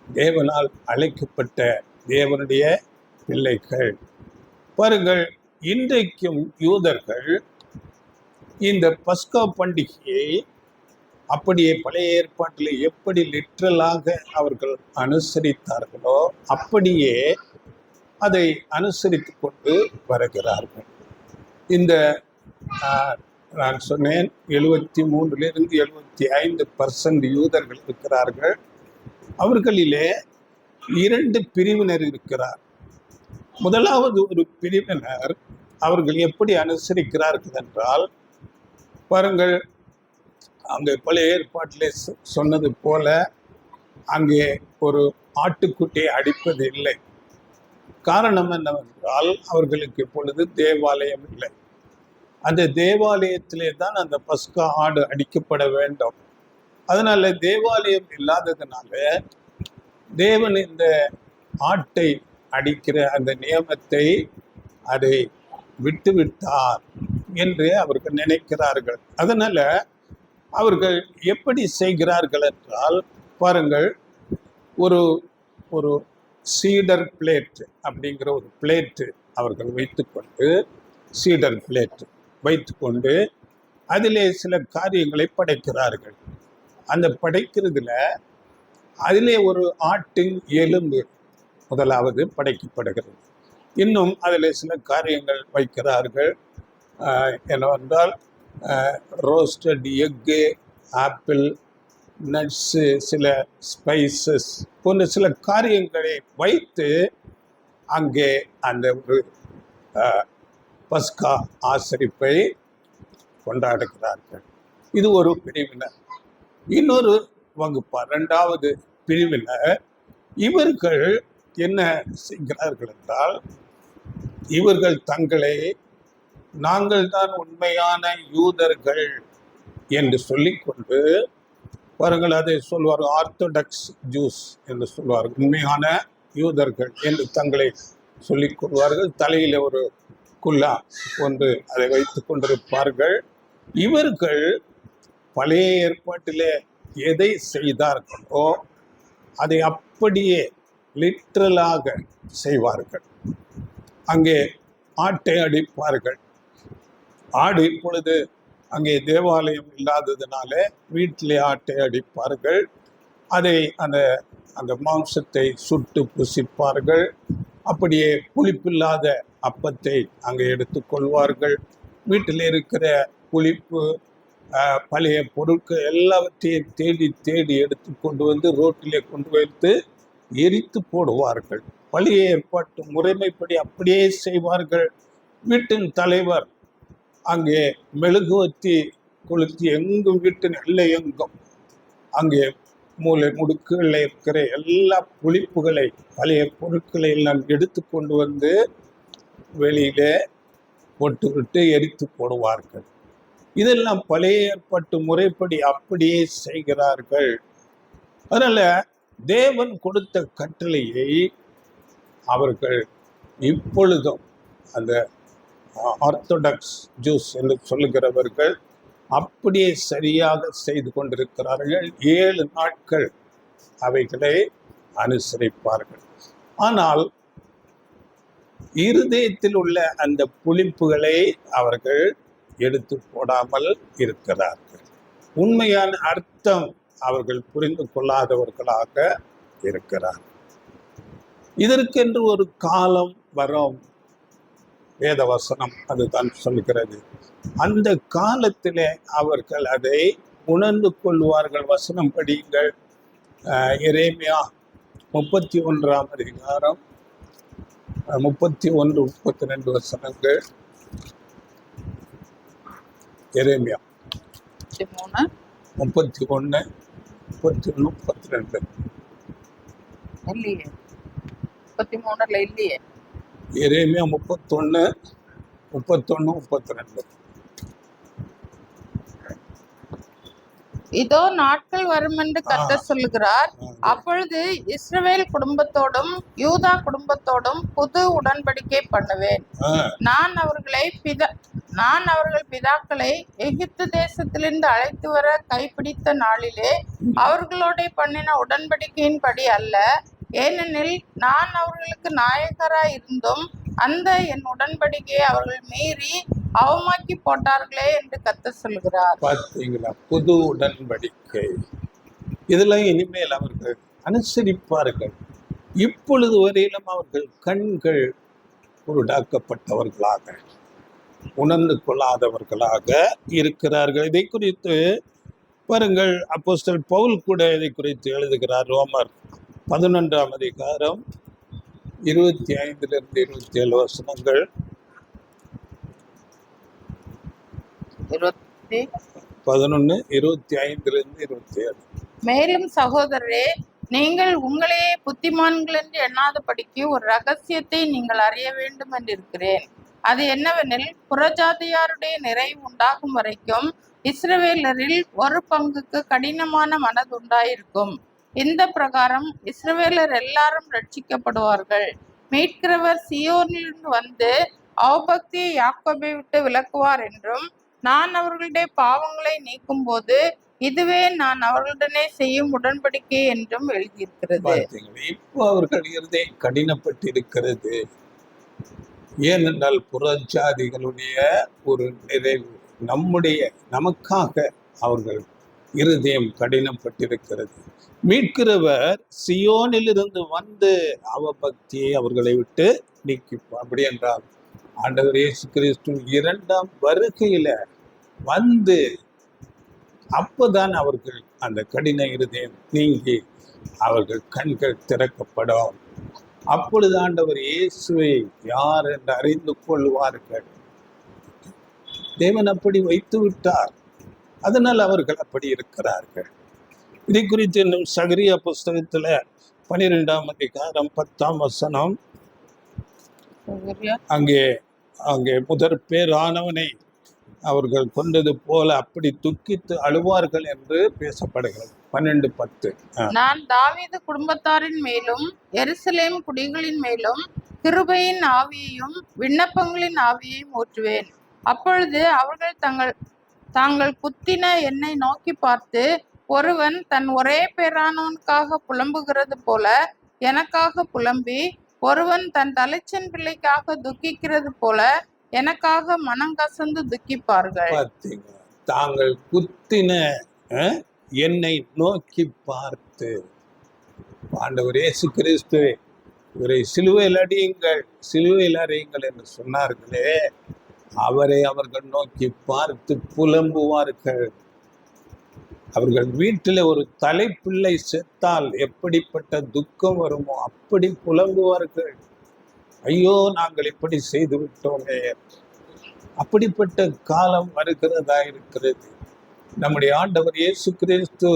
தேவனால் அழைக்கப்பட்ட தேவனுடைய பிள்ளைகள். பாருங்கள், இன்றைக்கும் யூதர்கள் இந்த பஸ்கா பண்டிகையை அப்படியே பழைய ஏற்பாட்டில் எப்படி லிட்ரலாக அவர்கள் அனுசரித்தார்களோ அப்படியே அதை அனுசரித்து கொண்டு வருகிறார்கள். இந்த நான் சொன்னேன், 73% 75% யூதர்கள் இருக்கிறார்கள். அவர்களிலே 2 பிரிவினர் இருக்கிறார். முதலாவது ஒரு பிரிவினர் அவர்கள் எப்படி அனுசரிக்கிறார்கள் என்றால், பாருங்கள், அங்கே பழைய ஏற்பாட்டிலே சொன்னது போல அங்கே ஒரு ஆட்டுக்குட்டியை அடிப்பது இல்லை. காரணம் என்னவென்றால், அவர்களுக்கு இப்பொழுது தேவாலயம் இல்லை. அந்த தேவாலயத்திலே தான் அந்த பஸ்கா ஆடு அடிக்கப்பட வேண்டும். அதனால தேவாலயம் இல்லாததுனால தேவன் இந்த ஆட்டை அடிக்கிற அந்த நியமத்தை அதை விட்டுவிட்டார் என்று அவர்கள் நினைக்கிறார்கள். அதனால அவர்கள் எப்படி செய்கிறார்கள் என்றால், பாருங்கள், ஒரு ஒரு சீடர் பிளேட் அப்படிங்கிற ஒரு பிளேட்டு அவர்கள் வைத்துக்கொண்டு, சீடர் பிளேட் வைத்துக்கொண்டு அதிலே சில காரியங்களை படைக்கிறார்கள். அந்த படைக்கிறதுல அதிலே ஒரு ஆட்டின் எலும்பு முதலாவது படைக்கப்படுகிறது. இன்னும் அதில் சில காரியங்கள் வைக்கிறார்கள். என்னவென்றால் ரோஸ்டட் எக்கு, ஆப்பிள், நட்ஸு, சில ஸ்பைசஸ் போன்ற சில காரியங்களை வைத்து அங்கே அந்த ஒரு பஸ்கா ஆசரிப்பை கொண்டாடுகிறார்கள். இது ஒரு பிரிவினர். இன்னொரு வகுப்பார், 2வது பிரிவினர், இவர்கள் என்ன செய்கிறார்கள் என்றால், இவர்கள் தங்களை நாங்கள் தான் உண்மையான யூதர்கள் என்று சொல்லிக்கொண்டு, பாருங்கள், அதை சொல்வார்கள் ஆர்த்தடாக்ஸ் ஜூஸ் என்று சொல்வார்கள். உண்மையான யூதர்கள் என்று தங்களை சொல்லிக் கொள்வார்கள். தலையில் ஒரு குல்லா ஒன்று அதை வைத்து கொண்டிருப்பார்கள். இவர்கள் பழைய ஏற்பாட்டிலே எதை செய்தார்களோ அதை அப்படியே லிட்ரலாக செய்வார்கள். அங்கே ஆட்டை அடிப்பார்கள். ஆடு இப்பொழுது அங்கே தேவாலயம் இல்லாததுனால வீட்டிலே ஆட்டை அடிப்பார்கள். அதை அந்த அந்த மாംசத்தை சுட்டு புசிப்பார்கள். அப்படியே புளிப்பில்லாத அப்பத்தை அங்கே எடுத்துக்கொள்வார்கள். வீட்டில் இருக்கிற புளிப்பு பழைய பொருட்கள் எல்லாவற்றையும் தேடி தேடி எடுத்து கொண்டு வந்து ரோட்டிலே கொண்டு வைத்து எரித்து போடுவார்கள். பழைய ஏற்பாட்டு முறைமைப்படி அப்படியே செய்வார்கள். வீட்டின் தலைவர் அங்கே மெழுகுவத்தி கொளுத்தி எங்கும் வீட்டின் எல்லை எங்கும் அங்கே மூளை முடுக்குகளில் இருக்கிற எல்லா புளிப்புகளை பழைய பொருட்களை எல்லாம் எடுத்து கொண்டு வந்து வெளியிலே போட்டுவிட்டு எரித்து போடுவார்கள். இதெல்லாம் பழைய ஏற்பாட்டு முறைப்படி அப்படியே செய்கிறார்கள். அதனால தேவன் கொடுத்த கட்டளையை அவர்கள் இப்பொழுதும் அந்த ஆர்த்தடாக்ஸ் ஜூஸ் என்று சொல்லுகிறவர்கள் அப்படியே சரியாக செய்து கொண்டிருக்கிறார்கள். 7 நாட்கள் அவைகளை அனுசரிப்பார்கள். ஆனால் இருதயத்தில் உள்ள அந்த புளிப்புகளை அவர்கள் எடுத்து போடாமல் இருக்கிறார்கள். உண்மையான அர்த்தம் அவர்கள் புரிந்து கொள்ளாதவர்களாக இருக்கிறார்கள். இதற்கென்று ஒரு காலம் வரும். வேதவசனம் அதுதான் சொல்கிறது. அந்த காலத்திலே அவர்கள் அதை உணர்ந்து கொள்வார்கள். வசனம் படியுங்கள். எரேமியா 31ஆம் அதிகாரம் 31, 32 வசனங்கள். எரேமியா 31, 31, 32. இல்லையே 33 இல்லையே. எரேமியா 31, 31, 32. இதோ நாட்கள் வரும் என்று கர்த்தர் சொல்லுகிறார். அப்பொழுது இஸ்ரவேல் குடும்பத்தோடும் யூதா குடும்பத்தோடும் புது உடன்படிக்கை பண்ணுவேன். நான் அவர்கள் பிதாக்களை எகிப்து தேசத்திலிருந்து அழைத்து வர கைப்பிடித்த நாளிலே அவர்களோட பண்ணின உடன்படிக்கையின்படி அல்ல. ஏனெனில் நான் அவர்களுக்கு நாயகராய் இருந்தும் அந்த என் உடன்படிக்கையை அவர்கள் மீறி அவமாக்கி போட்டார்களே என்று கர்த்தர் சொல்கிறார். பார்த்தீங்களா? புது உடன்படிக்கை இதெல்லாம் இனிமேல் அவர்கள் அனுசரிப்பார்கள். இப்பொழுது வரையிலும் அவர்கள் கண்கள் குருடாக்கப்பட்டவர்களாக, உணர்ந்து கொள்ளாதவர்களாக இருக்கிறார்கள். இதை குறித்து பாருங்கள், அப்போஸ்தலன் பவுல் கூட இதை குறித்து எழுதுகிறார். ரோமர் 11ஆம் அதிகாரம் 25 27 வசனங்கள். 11, 25 27. மேலும் சகோதரரே, நீங்கள் உங்களையே புத்திமான்கள் என்று எண்ணாதபடிக்கு ஒரு ரகசியத்தை நீங்கள் அறிய வேண்டும் என்று இருக்கிறேன். அது என்னவெனில், புறஜாதியாருடைய நிறைவு உண்டாகும் வரைக்கும் இஸ்ரவேலரில் ஒரு பங்குக்கு கடினமான மனது உண்டாயிருக்கும். இந்த பிரகாரம் இஸ்ரவேலர் எல்லாரும் ரட்சிக்கப்படுவார்கள். மீட்கிறவர் சியோனிலிருந்து வந்து அவபக்தியை யாக்கோபை விட்டு விலக்குவார் என்றும், நான் அவர்களுடைய பாவங்களை நீக்கும் போது இதுவே நான் அவர்களுடனே செய்யும் உடன்படிக்கை என்றும் எழுதியிருக்கிறது. இப்போ அவர்கள் இருதயம் கடினப்பட்டிருக்கிறது. ஏனென்றால் புறஜாதிகளுடைய ஒரு நிறைவு நமக்காக அவர்கள் இருதயம் கடினப்பட்டிருக்கிறது. மீட்கிறவர் சியோனிலிருந்து வந்து அவபக்தியை அவர்களை விட்டு நீக்கிப்பார். அப்படி என்றால் ஆண்டவர் இயேசு கிறிஸ்து 2ஆம் வருகையில வந்து அப்போதான் அவர்கள் அந்த கடின இருதயம் நீங்கி அவர்கள் கண்கள் திறக்கப்படும். அப்பொழுது ஆண்டவர் இயேசுவை யார் என்று அறிந்து கொள்வார்கள். தேவன் அப்படி வைத்து விட்டார். அதனால் அவர்கள் அப்படி இருக்கிறார்கள். இதை குறித்து இன்னும் சகரியா புஸ்தகத்துல 12ஆம் அதிகாரம் 10ஆம் வசனம், அங்கே முதற் பேரானவனை அவர்கள் கொண்டது போல அப்படி துக்கித்து அழுவார்கள் என்று பேசப்படுகிறது. 12:10. நான் தாவீது குடும்பத்தாரின் மேலும் எருசலேம் குடிகளின் மேலும் கிருபையின் ஆவியையும் விண்ணப்பங்களின் ஆவியையும் ஊற்றுவேன். அப்பொழுது அவர்கள் தாங்கள் குத்தின என்னை நோக்கி பார்த்து, ஒருவன் தன் ஒரே பேரானவனுக்காக புலம்புகிறது போல எனக்காக புலம்பி, ஒருவன் தன் தலைச்சன் பிள்ளைக்காக துக்கிக்கிறது போல எனக்காக மனங்கசந்து துக்கிப்பார்கள். பார்த்தீங்க, தாங்கள் குத்தின என்னை நோக்கி பார்த்து, ஆண்டவர் இயேசு கிறிஸ்து இவரை சிலுவையில் அடியுங்கள், சிலுவையில் அறையுங்கள் என்று சொன்னார்களே, அவரை அவர்கள் நோக்கி பார்த்து புலம்புவார்கள். அவர்கள் வீட்டில் ஒரு தலைப்பிள்ளை செத்தால் எப்படிப்பட்ட துக்கம் வருமோ அப்படி புலம்புவார்கள். ஐயோ, நாங்கள் இப்படி செய்து விட்டோமே. அப்படிப்பட்ட காலம் வருகிறதா இருக்கிறது. நம்முடைய ஆண்டவர் இயேசு கிறிஸ்து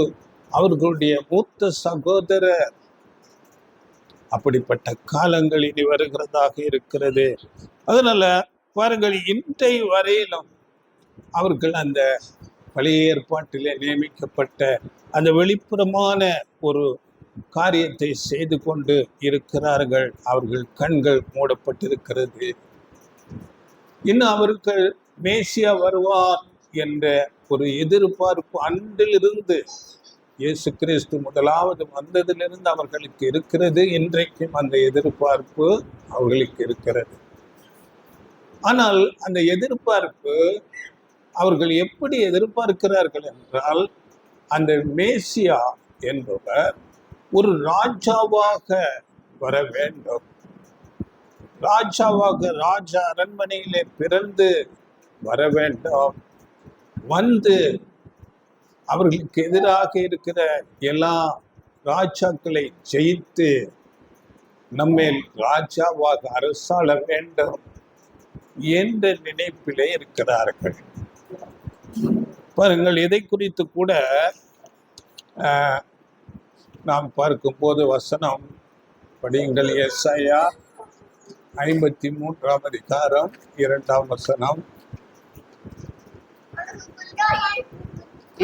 அவர்களுடைய மூத்த சகோதரர். அப்படிப்பட்ட காலங்கள் இனி வருகிறதாக இருக்கிறது. அதனால பாருங்கள், இன்றைய வரையிலும் அவர்கள் அந்த பழைய ஏற்பாட்டிலே நியமிக்கப்பட்ட அந்த வெளிப்புறமான ஒரு காரியத்தை செய்து கொண்டு இருக்கிறார்கள். அவர்கள் கண்கள் மூடப்பட்டிருக்கிறது. இன்னும் அவர்கள் மேசியா வருவார் என்ற ஒரு எதிர்பார்ப்பு அன்றிலிருந்து, இயேசு கிறிஸ்து முதலாவது வந்ததிலிருந்து அவர்களுக்கு இருக்கிறது. இன்றைக்கும் அந்த எதிர்பார்ப்பு அவர்களுக்கு இருக்கிறது. ஆனால் அந்த எதிர்பார்ப்பு அவர்கள் எப்படி எதிர்பார்க்கிறார்கள் என்றால், அந்த மேசியா என்பவர் ஒரு ராஜாவாக வர வேண்டும். ராஜாவாக ராஜா அரண்மனையிலே பிறந்து வர வேண்டும். வந்து அவர்களுக்கு எதிராக இருக்கிற எல்லா ராஜாக்களை ஜெயித்து நம்மேல் ராஜாவாக அரசாள வேண்டும் என்ற நினைப்பிலே இருக்கிறார்கள். பாருங்கள், இதை குறித்து கூட நாம் பார்க்கும்போது வசனம் படியுங்கள். எசாயா 53ஆம் அதிகாரம் 2ஆம் வசனம்.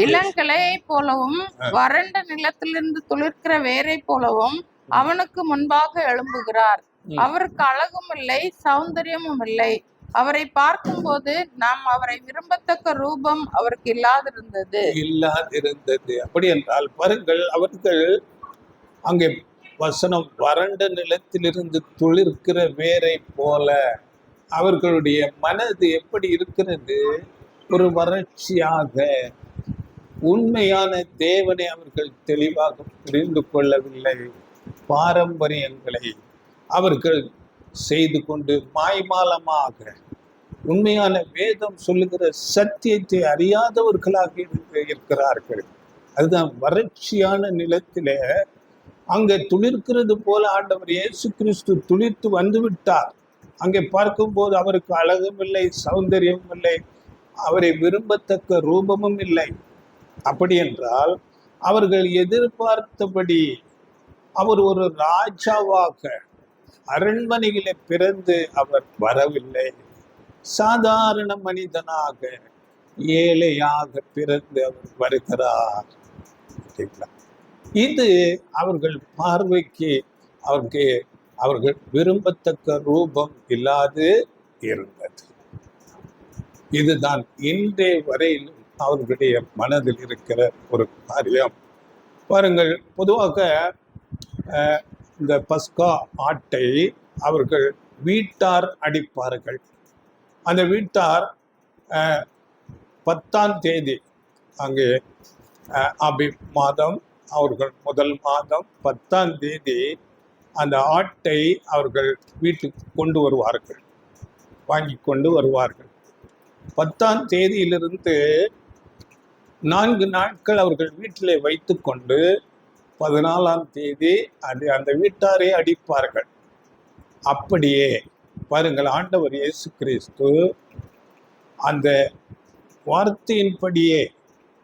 இளங்கிளையை போலவும் வறண்ட நிலத்திலிருந்து துளிர்க்கிற வேரை போலவும் அவனுக்கு முன்பாக எழும்புகிறார். அவருக்கு அழகும் இல்லை, சௌந்தரியமும் இல்லை. அவரை பார்க்கும்போது நாம் அவரை விரும்பத்தக்க ரூபம் அவருக்கு இல்லாதிருந்தது. அப்படி என்றால் பாருங்கள், அவர்கள் அங்கே வசனம் வறண்ட நிலத்திலிருந்து துளிர்க்கிற வேரை போல, அவர்களுடைய மனது எப்படி இருக்கிறது? ஒரு வறட்சியாக. உண்மையான தேவனை அவர்கள் தெளிவாக புரிந்து கொள்ளவில்லை. பாரம்பரியங்களை அவர்கள் செய்து கொண்டு மாய்மாலமாக உண்மையான வேதம் சொல்லுகிற சத்தியத்தை அறியாதவர்களாக இருக்கிறார்கள். அதுதான் வறட்சியான நிலத்திலே அங்கே துளிர்க்கிறது போல ஆண்டவர் இயேசு கிறிஸ்து துளிர்த்து வந்து விட்டார். அங்கே பார்க்கும்போது அவருக்கு அழகும் இல்லை, சௌந்தரியமும் இல்லை, அவரை விரும்பத்தக்க ரூபமும் இல்லை. அப்படி என்றால் அவர்கள் எதிர்பார்த்தபடி அவர் ஒரு ராஜாவாக அரண்மனையிலே பிறந்து அவர் வரவில்லை. சாதாரண மனிதனாக ஏழையாக பிறந்து அவர் வருகிறார். இது அவர்கள் பார்வைக்கு அவர்கள் விரும்பத்தக்க ரூபம் இல்லாது இருந்தது. இதுதான் இன்றைய வரையிலும் அவர்களுடைய மனதில் இருக்கிற ஒரு காரியம். பாருங்கள், பொதுவாக இந்த பஸ்கா ஆட்டை அவர்கள் வீட்டார் அடிப்பார்கள். அந்த வீட்டார் 10ஆம் தேதி, அங்கே ஆபி மாதம் அவர்கள் முதல் மாதம் 10ஆம் தேதி அந்த ஆட்டை அவர்கள் வீட்டுக்கு கொண்டு வருவார்கள், வாங்கி கொண்டு வருவார்கள். 10ஆம் தேதியிலிருந்து 4 நாட்கள் அவர்கள் வீட்டிலே வைத்து கொண்டு 14ஆம் தேதி அந்த வீட்டாரை அடிப்பார்கள். அப்படியே பாருங்கள், ஆண்டவர் இயேசு கிறிஸ்து அந்த வார்த்தையின்படியே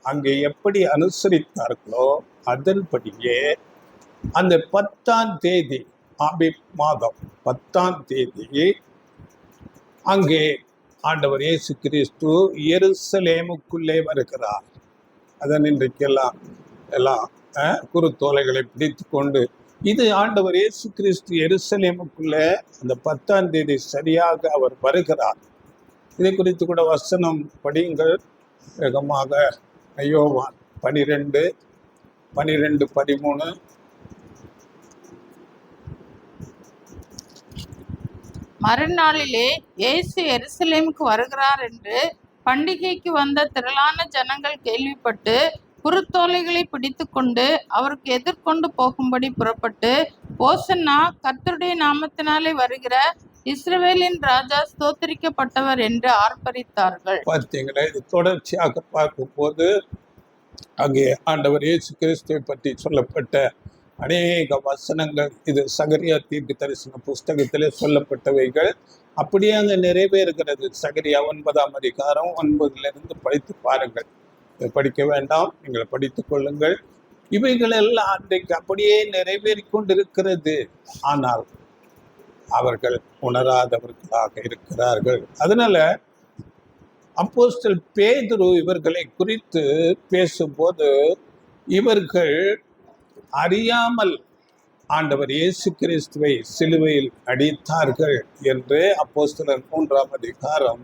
அங்கே எப்படி அனுசரித்தார்களோ அதன்படியே அந்த 10ஆம் தேதி ஆபி மாதம் 10ஆம் தேதி அங்கே ஆண்டவர் இயேசு கிறிஸ்து எருசலேமுக்குள்ளே வருகிறார். அதன் இன்றைக்கெல்லாம் குருத்தோலைகளை பிடித்து கொண்டு, இது ஆண்டவர் இயேசு கிறிஸ்து எருசலேமுக்குள்ளே அந்த 10ஆம் தேதி சரியாக அவர் வருகிறார். இதை குறித்து கூட வசனம் படியுங்கள் வேகமாக. யோவான் 12:13. மறுநாளிலே இயேசு எருசலேமுக்கு வருகிறார் என்று பண்டிகைக்கு வந்த திரளான ஜனங்கள் கேள்விப்பட்டு குருத்தோலைகளை பிடித்து கொண்டு அவருக்கு எதிர்கொண்டு போகும்படி புறப்பட்டு, ஓசன்னா, கர்த்தருடைய நாமத்தினாலே வருகிற இஸ்ரவேலின் ராஜா ஸ்தோத்திரிக்கப்பட்டவர் என்று ஆர்ப்பரித்தார்கள். பார்த்தீங்களா? இது தொடர்ச்சியாக பார்க்கும்போது அங்கே ஆண்டவர் இயேசு கிறிஸ்துவை பற்றி சொல்லப்பட்ட அநேக வசனங்கள், இது சகரியா தீர்க்க தரிசன புஸ்தகத்திலே சொல்லப்பட்டவைகள் அப்படியே அங்கே நிறைவேறுகிறது. சகரியா 9ஆம் அதிகாரம் 9 படித்து பாருங்கள். இதை படிக்க வேண்டாம், நீங்கள் படித்துக் கொள்ளுங்கள். இவைகள் எல்லாம் அன்றைக்கு அப்படியே நிறைவேறி கொண்டிருக்கிறது. ஆனால் அவர்கள் உணராதவர்களாக இருக்கிறார்கள். அதனால அப்போஸ்தலன் பேதுரு இவர்களை குறித்து பேசும்போது, இவர்கள் அறியாமல் ஆண்டவர் இயேசு கிறிஸ்துவை சிலுவையில் அடித்தார்கள் என்று அப்போஸ்தலர் 3ஆம் அதிகாரம்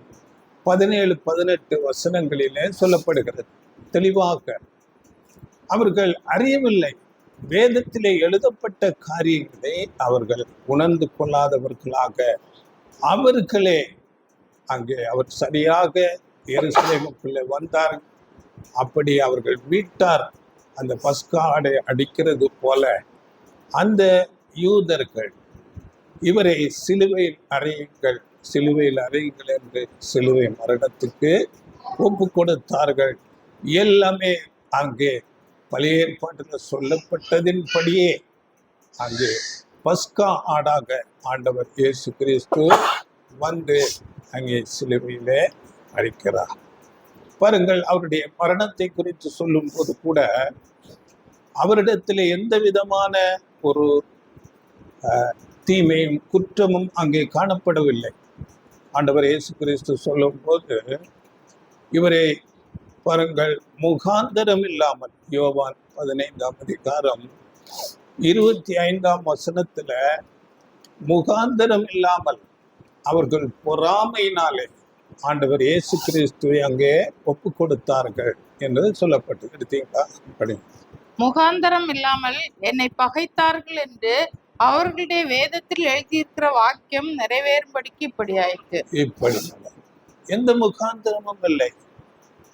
17-18 வசனங்களிலே சொல்லப்படுகிறது. தெளிவாக அவர்கள் அறியவில்லை. வேதத்திலே எழுதப்பட்ட காரியங்களை அவர்கள் உணர்ந்து கொள்ளாதவர்களாக அவர்களே அங்கே அவர் சரியாக எருசலேமுக்குள்ளே வந்தார். அப்படி அவர்கள் வீட்டார் அந்த பஸ்கா ஆடை அடிக்கிறது போல அந்த யூதர்கள் இவரை சிலுவையில் அறையுங்கள், சிலுவையில் அறையுங்கள் என்று சிலுவை மரணத்துக்கு ஒப்பு கொடுத்தார்கள். எல்லாமே அங்கே பழைய ஏற்பாட்டில் சொல்லப்பட்டதின்படியே அங்கே பஸ்கா ஆடாக ஆண்டவர் இயேசு கிறிஸ்து வந்து அங்கே சிலுவையிலே அழைக்கிறார். பாருங்கள், அவருடைய மரணத்தை குறித்து சொல்லும் போது கூட அவரிடத்தில் எந்த விதமான ஒரு தீமையும் குற்றமும் அங்கே காணப்படவில்லை. ஆண்டவர் இயேசு கிறிஸ்து சொல்லும் போது இவரை பாருங்கள், முகாந்தரம் இல்லாமல், யோவான் 15ஆம் அதிகாரம் 25ஆம் வசனத்துல, முகாந்தரம் இல்லாமல் அவர்கள் பொறாமையினாலே ஆண்டவர் இயேசு கிறிஸ்துவை அங்கே ஒப்பு கொடுத்தார்கள் என்று சொல்லப்பட்டு எடுத்தீங்களா? முகாந்தரம் இல்லாமல் என்னை பகைத்தார்கள் என்று அவர்களுடைய வேதத்தில் எழுதியிருக்கிற வாக்கியம் நிறைவேறும்படிக்கு இப்படி ஆயிற்று. இப்படி எந்த முகாந்தரமும் இல்லை.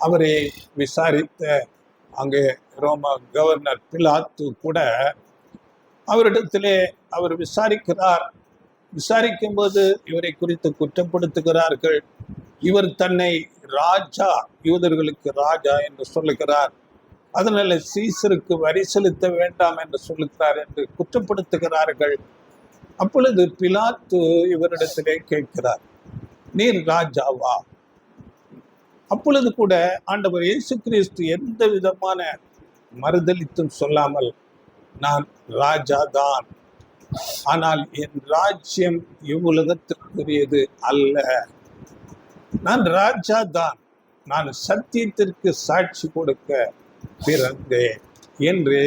அவரை விசாரித்த அங்கே ரோமா கவர்னர் பிலாத்து கூட அவரிடத்திலே அவர் விசாரிக்கிறார். விசாரிக்கும் போது இவரை குறித்து குற்றப்படுத்துகிறார்கள். இவர் தன்னை ராஜா, யூதர்களுக்கு ராஜா என்று சொல்லுகிறார், அதனால சீசருக்கு வரி செலுத்த வேண்டாம் என்று சொல்லுகிறார் என்று குற்றப்படுத்துகிறார்கள். அப்பொழுது பிலாத்து இவரிடத்திலே கேட்கிறார், நீர் ராஜாவா? அப்பொழுது கூட ஆண்டவர் இயேசு கிறிஸ்து எந்த விதமான மறுதலித்தும் சொல்லாமல், நான் ராஜா தான், ஆனால் என் ராஜ்யம் இவ்வுலகத்திற்குரியது அல்ல, நான் ராஜா தான், நான் சத்தியத்திற்கு சாட்சி கொடுக்க பிறந்தேன் என்று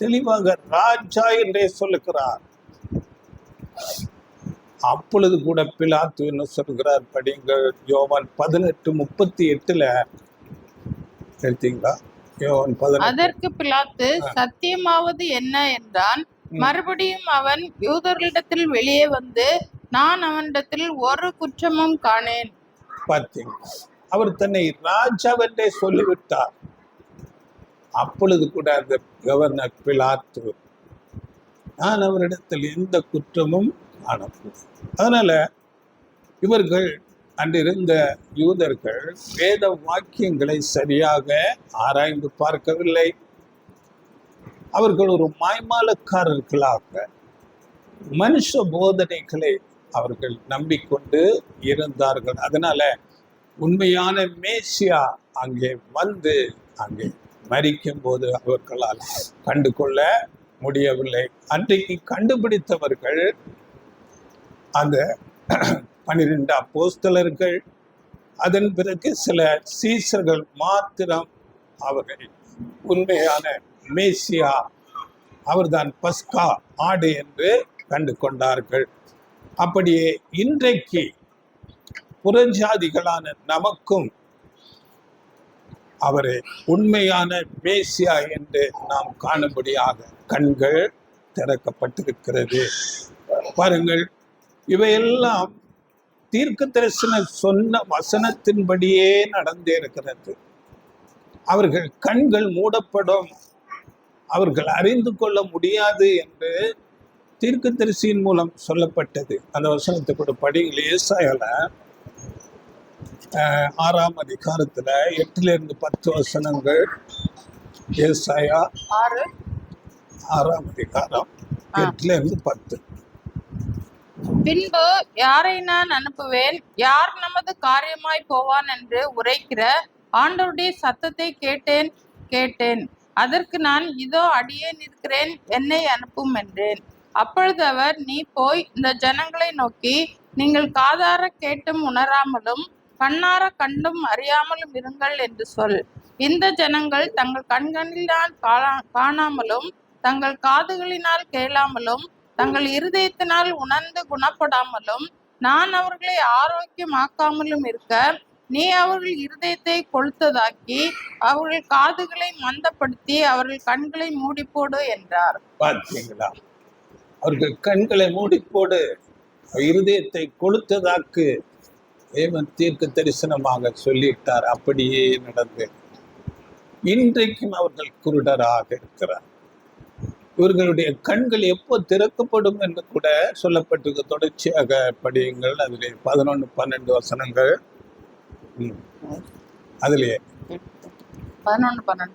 தெளிவாக ராஜா என்றே சொல்லுகிறார். அப்பொழுது கூட பிலாத்து என்ன சொல்கிறார் படிங்கள், யோவான் 18:38 எடுத்தீங்களா? யோவான் 18. அதற்கு பிலாத்து, சத்தியமாவது என்ன என்றான். மறுபடியும் அவன் யூதர்களிடத்தில் வெளியே வந்து, நான் அவனிடத்தில் ஒரு குற்றமும் காணேன். பார்த்தீங்க, அவர் தன்னை ராஜாவென்றே சொல்லிவிட்டார். அப்பொழுது கூட அந்த கவர்னர் பிலாத்து, நான் அவரிடத்தில் எந்த குற்றமும் காணக்கூடாது. அதனால இவர்கள் அன்றிருந்த யூதர்கள் வேத வாக்கியங்களை சரியாக ஆராய்ந்து பார்க்கவில்லை. அவர்கள் ஒரு மாய்மாலக்காரர்களாக மனுஷ போதனைகளை அவர்கள் நம்பிக்கொண்டு இருந்தார்கள். அதனால உண்மையான மேசியா அங்கே வந்து அங்கே மரிக்கும் போது அவர்களால் கண்டு கொள்ள முடியவில்லை. அன்றைக்கு கண்டுபிடித்தவர்கள் அந்த 12 அப்போஸ்தலர்கள், அதன் பிறகு சில சீசர்கள் மாத்திரம் அவர்கள் உண்மையான மேசியா, அவர்தான் பஸ்கா ஆடு என்று கண்டு கொண்டார்கள். அப்படியே இன்றைக்கு புறஜாதிகளான நமக்கும் அவரை உண்மையான மேசியா என்று நாம் காணும்படியாக கண்கள் திறக்கப்பட்டிருக்கிறது. பாருங்கள், இவையெல்லாம் தீர்க்க தரிசன சொன்ன வசனத்தின்படியே நடந்தே இருக்கிறது. அவர்கள் கண்கள் மூடப்படும், அவர்கள் அறிந்து கொள்ள முடியாது என்று தீர்க்கதரிசியின் மூலம் சொல்லப்பட்டது. அந்த வசனத்தை கூட படிங்கள். ஏசாயால 6ஆம் அதிகாரத்துல 8-10 வசனங்கள். ஏசாயா 6ஆம் அதிகாரம் 8-10. பின்பு யாரை நான் அனுப்புவேன், யார் நமது காரியமாய் போவான் என்று உரைக்கிற ஆண்டவருடைய சத்தத்தை கேட்டேன். அதற்கு நான், இதோ அடியேன் இருக்கிறேன், என்னை அனுப்பும் என்றேன். அப்பொழுது அவர், நீ போய் இந்த ஜனங்களை நோக்கி, நீங்கள் காதார கேட்டும் உணராமலும் கண்ணார கண்டும் அறியாமலும் இருங்கள் என்று சொல். இந்த ஜனங்கள் தங்கள் கண்களினால் காணாமலும் தங்கள் காதுகளினால் கேளாமலும் தங்கள் இருதயத்தினால் உணர்ந்து குணப்படாமலும் நான் அவர்களை ஆரோக்கியமாக்காமலும் இருக்க, நீ அவர்கள் இருதயத்தை கொளுத்ததாக்கி அவர்கள் காதுகளை மந்தப்படுத்தி அவர்கள் கண்களை மூடி போடு என்றார். பார்த்தீங்களா? அவர்கள் கண்களை மூடி போடு, இருதயத்தை கொளுத்ததாக்கு தேவன் தீர்க்க தரிசனமாக சொல்லிட்டார். அப்படியே நடந்து இன்றைக்கும் அவர்கள் குருடராக இருக்கிறார். இவர்களுடைய கண்கள் எப்போ திறக்கப்படும் என்று கூட சொல்லப்பட்டிருக்கு. தொடர்ச்சியாக படியுங்கள். அதிலே 11-12 வசனங்கள். அதிலே 11-12.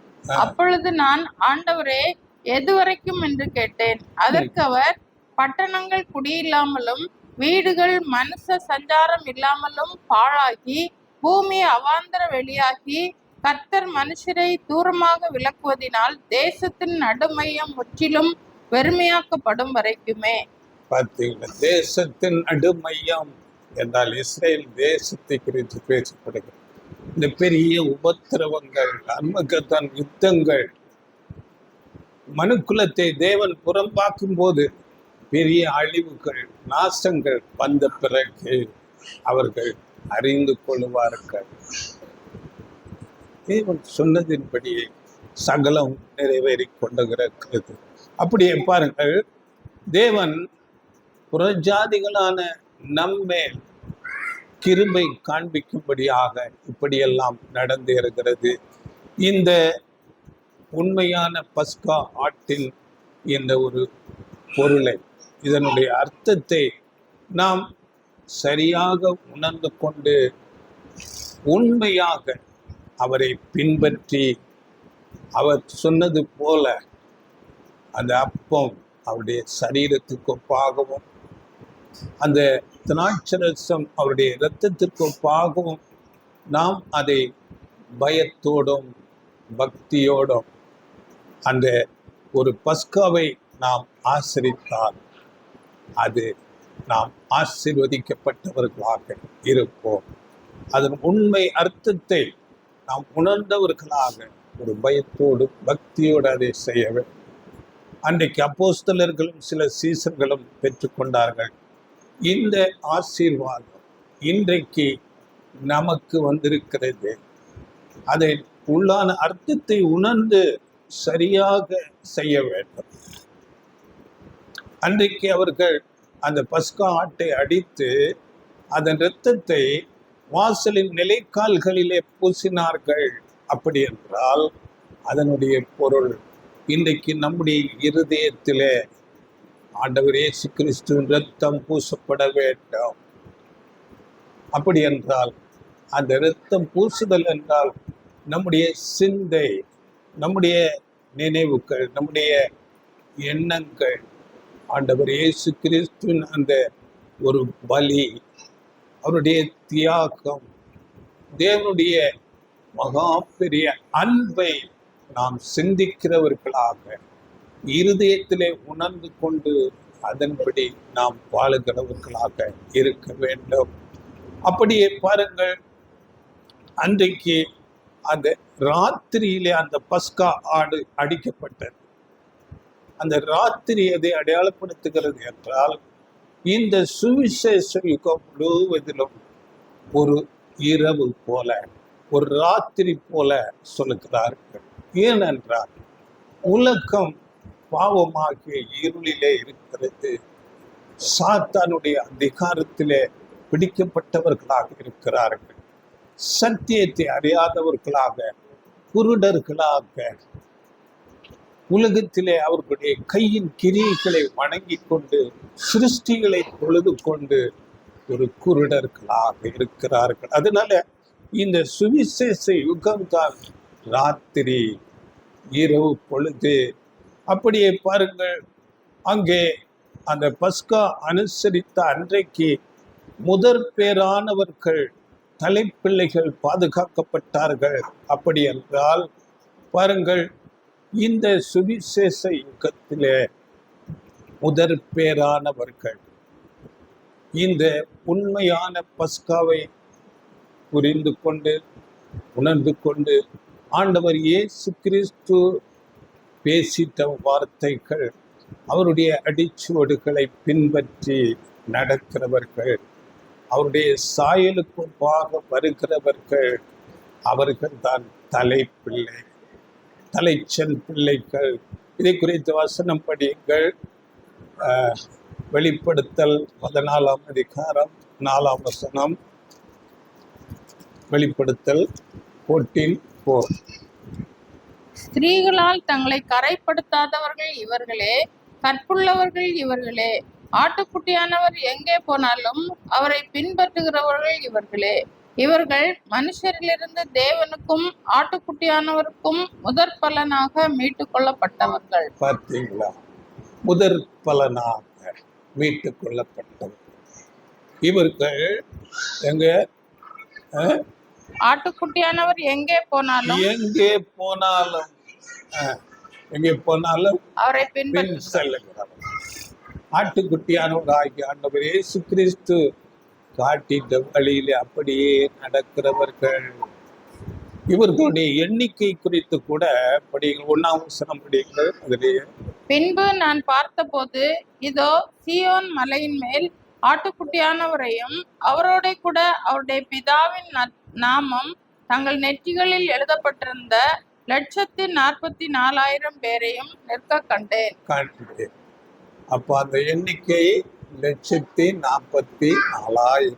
அப்பொழுது நான், ஆண்டவரே, எதுவரைக்கும் என்று கேட்டேன். அதற்கு அவர், பட்டணங்கள் குடியில்லாமலும் வீடுகள் மனுஷ சஞ்சாரம் இல்லாமலும் பாழாகி பூமி அவாந்தர வெளியாகி கர்த்தர் மனுஷரை தூரமாக விலக்குவதினால் தேசத்தின் நடுமையம் முற்றிலும் வெறுமையாக்கப்படும் வரைக்குமே. பார்த்தீங்களா? தேசத்தின் நடுமையம் என்றால் இஸ்ரேல் தேசத்தை குறித்து பேசப்படுகிறது. இந்த பெரிய உபத்திரவங்கள், அர்மகத்தான் யுத்தங்கள், மனுக்குலத்தை தேவன் புறம்பாக்கும் போது பெரிய அழிவுகள், நாசங்கள் வந்த பிறகு அவர்கள் அறிந்து கொள்வார்கள். தேவன் சொன்னதின்படியே சகலம் நிறைவேறி கொண்டிருக்கிறது. அப்படியே பாருங்கள், தேவன் புறஜாதிகளான நம்மேல் கிருபை காண்பிக்கும்படியாக இப்படியெல்லாம் நடந்து இருக்கிறது. இந்த உண்மையான பஸ்கா ஆட்டின் இந்த ஒரு பொருளை, இதனுடைய அர்த்தத்தை நாம் சரியாக உணர்ந்து கொண்டு உண்மையாக அவரை பின்பற்றி அவர் சொன்னது போல அந்த அப்பம் அவருடைய சரீரத்துக்கு ஒப்பாகவும் அந்த திராட்சரசம் அவருடைய இரத்தத்திற்கு ஒப்பாகவும் நாம் அதை பயத்தோடும் பக்தியோடும் அந்த ஒரு பஸ்காவை நாம் ஆசரித்தால் அது நாம் ஆசீர்வதிக்கப்பட்டவர்களாக இருப்போம். அதன் உண்மை அர்த்தத்தை நாம் உணர்ந்தவர்களாக ஒரு பயத்தோடு பக்தியோடு அதை செய்ய வேண்டும். அன்றைக்கு அப்போஸ்தலர்களும் சில சீசர்களும் பெற்றுக்கொண்டார்கள். இந்த ஆசீர்வாதம் இன்றைக்கு நமக்கு வந்திருக்கிறது. அதை உள்ளான அர்த்தத்தை உணர்ந்து சரியாக செய்ய வேண்டும். அன்றைக்கு அவர்கள் அந்த பஸ்கா ஆட்டை அடித்து அதன் இரத்தத்தை வாசலின் நிலைக்கால்களிலே பூசினார்கள். அப்படி என்றால் அதனுடைய பொருள் இன்றைக்கு நம்முடைய இருதயத்திலே ஆண்டவர் இயேசு கிறிஸ்துவின் இரத்தம் பூசப்பட வேண்டும். அப்படி என்றால் அந்த இரத்தம் பூசுதல் என்றால் நம்முடைய சிந்தை, நம்முடைய நினைவுகள், நம்முடைய எண்ணங்கள் ஆண்டவர் இயேசு கிறிஸ்துவின் அந்த ஒரு பலி, அவருடைய தியாகம், தேவனுடைய மகா பெரிய அன்பை நாம் சிந்திக்கிறவர்களாக இருதயத்திலே உணர்ந்து கொண்டு அதன்படி நாம் வாழுகிறவர்களாக இருக்க வேண்டும். அப்படியே பாருங்கள், அன்றைக்கு அந்த ராத்திரியிலே அந்த பஸ்கா ஆடு அடிக்கப்பட்டது. அந்த ராத்திரி எதை அடையாளப்படுத்துகிறது என்றால் இந்த சுவிசேஷ யுகம் முழுவதிலும் ஒரு இரவு போல, ஒரு ராத்திரி போல சொல்லுகிறார்கள். ஏனென்றால் உலகம் பாவமாகிய இருளிலே இருக்கிறது. சாத்தானுடைய அதிகாரத்திலே பிடிக்கப்பட்டவர்களாக இருக்கிறார்கள். சத்தியத்தை அறியாதவர்களாக, குருடர்களாக, உலகத்திலே அவர்களுடைய கையின் கிரியைகளை வணங்கி கொண்டு, சிருஷ்டிகளை தொழுது கொண்டு ஒரு குருடர்களாக இருக்கிறார்கள். அதனால இந்த சுவிசேஷ யுகம்தான் ராத்திரி, இரவு பொழுது. அப்படியே பாருங்கள், அங்கே அந்த பஸ்கா அனுசரித்த அன்றைக்கு முதற் பேரானவர்கள், தலைப்பிள்ளைகள் பாதுகாக்கப்பட்டார்கள். அப்படி என்றால் பாருங்கள், இந்த சுவிசேஷ யுகத்திலே முதற் பேரானவர்கள் இந்த உண்மையான பஸ்காவை புரிந்து கொண்டு, உணர்ந்து கொண்டு, ஆண்டவர் இயேசு கிறிஸ்து பேசிட்ட வார்த்தைகள், அவருடைய அடிச்சுவடுகளை பின்பற்றி நடக்கிறவர்கள், அவருடைய சாயலுக்கு ஒப்பாக வருகிறவர்கள், அவர்கள்தான் தலைப்பிள்ளை, தலைச்சன் பிள்ளைகள். இதை குறித்த வசனம் படியுங்கள். வெளிப்படுத்தல் 14ஆம் அதிகாரம் 4ஆம் வசனம். வெளிப்படுத்தல் 14:4. ஸ்திரீகளால் தங்களை கரைப்படுத்தாதவர்கள் இவர்களே, கற்புள்ளவர்கள் இவர்களே, ஆட்டுக்குட்டியானவர் எங்கே போனாலும் அவரை பின்பற்றுகிறவர்கள் இவர்களே. இவர்கள் மனுஷரிலிருந்து தேவனுக்கும் ஆட்டுக்குட்டியானவருக்கும் முதற் பலனாக மீட்டுக் கொள்ளப்பட்டவர்கள். பார்த்தீங்களா? முதற் பலனாக மீட்டுக் கொள்ளப்பட்டவர்கள் இவர்கள். எங்க? ஆட்டுக்குட்டியானவர் எங்கே போனாலும் அவரை பின் செல்லுகிறார். ஆட்டுக்குட்டியானவர் ஆகிய ஆண்டவர் இயேசு கிறிஸ்து காட்டிட்ட வழியிலே அப்படியே நடக்கிறவர்கள். இவர்களுடைய எண்ணிக்கை குறித்து கூட படியுங்கள். 1ஆம் வசனம் படியுங்கள். அதிலேயே, பின்பு நான் பார்த்தபோது இதோ சீயோன் மலையின் மேல் ஆட்டுக்குட்டியானவரையும் அவரோட கூட அவருடைய பிதாவின் நாமம் தங்கள் நெற்றிகளில் எழுதப்பட்டிருந்த 144,000 பேரையும் நிற்க கண்டேன். அப்ப அந்த எண்ணிக்கை 144,000.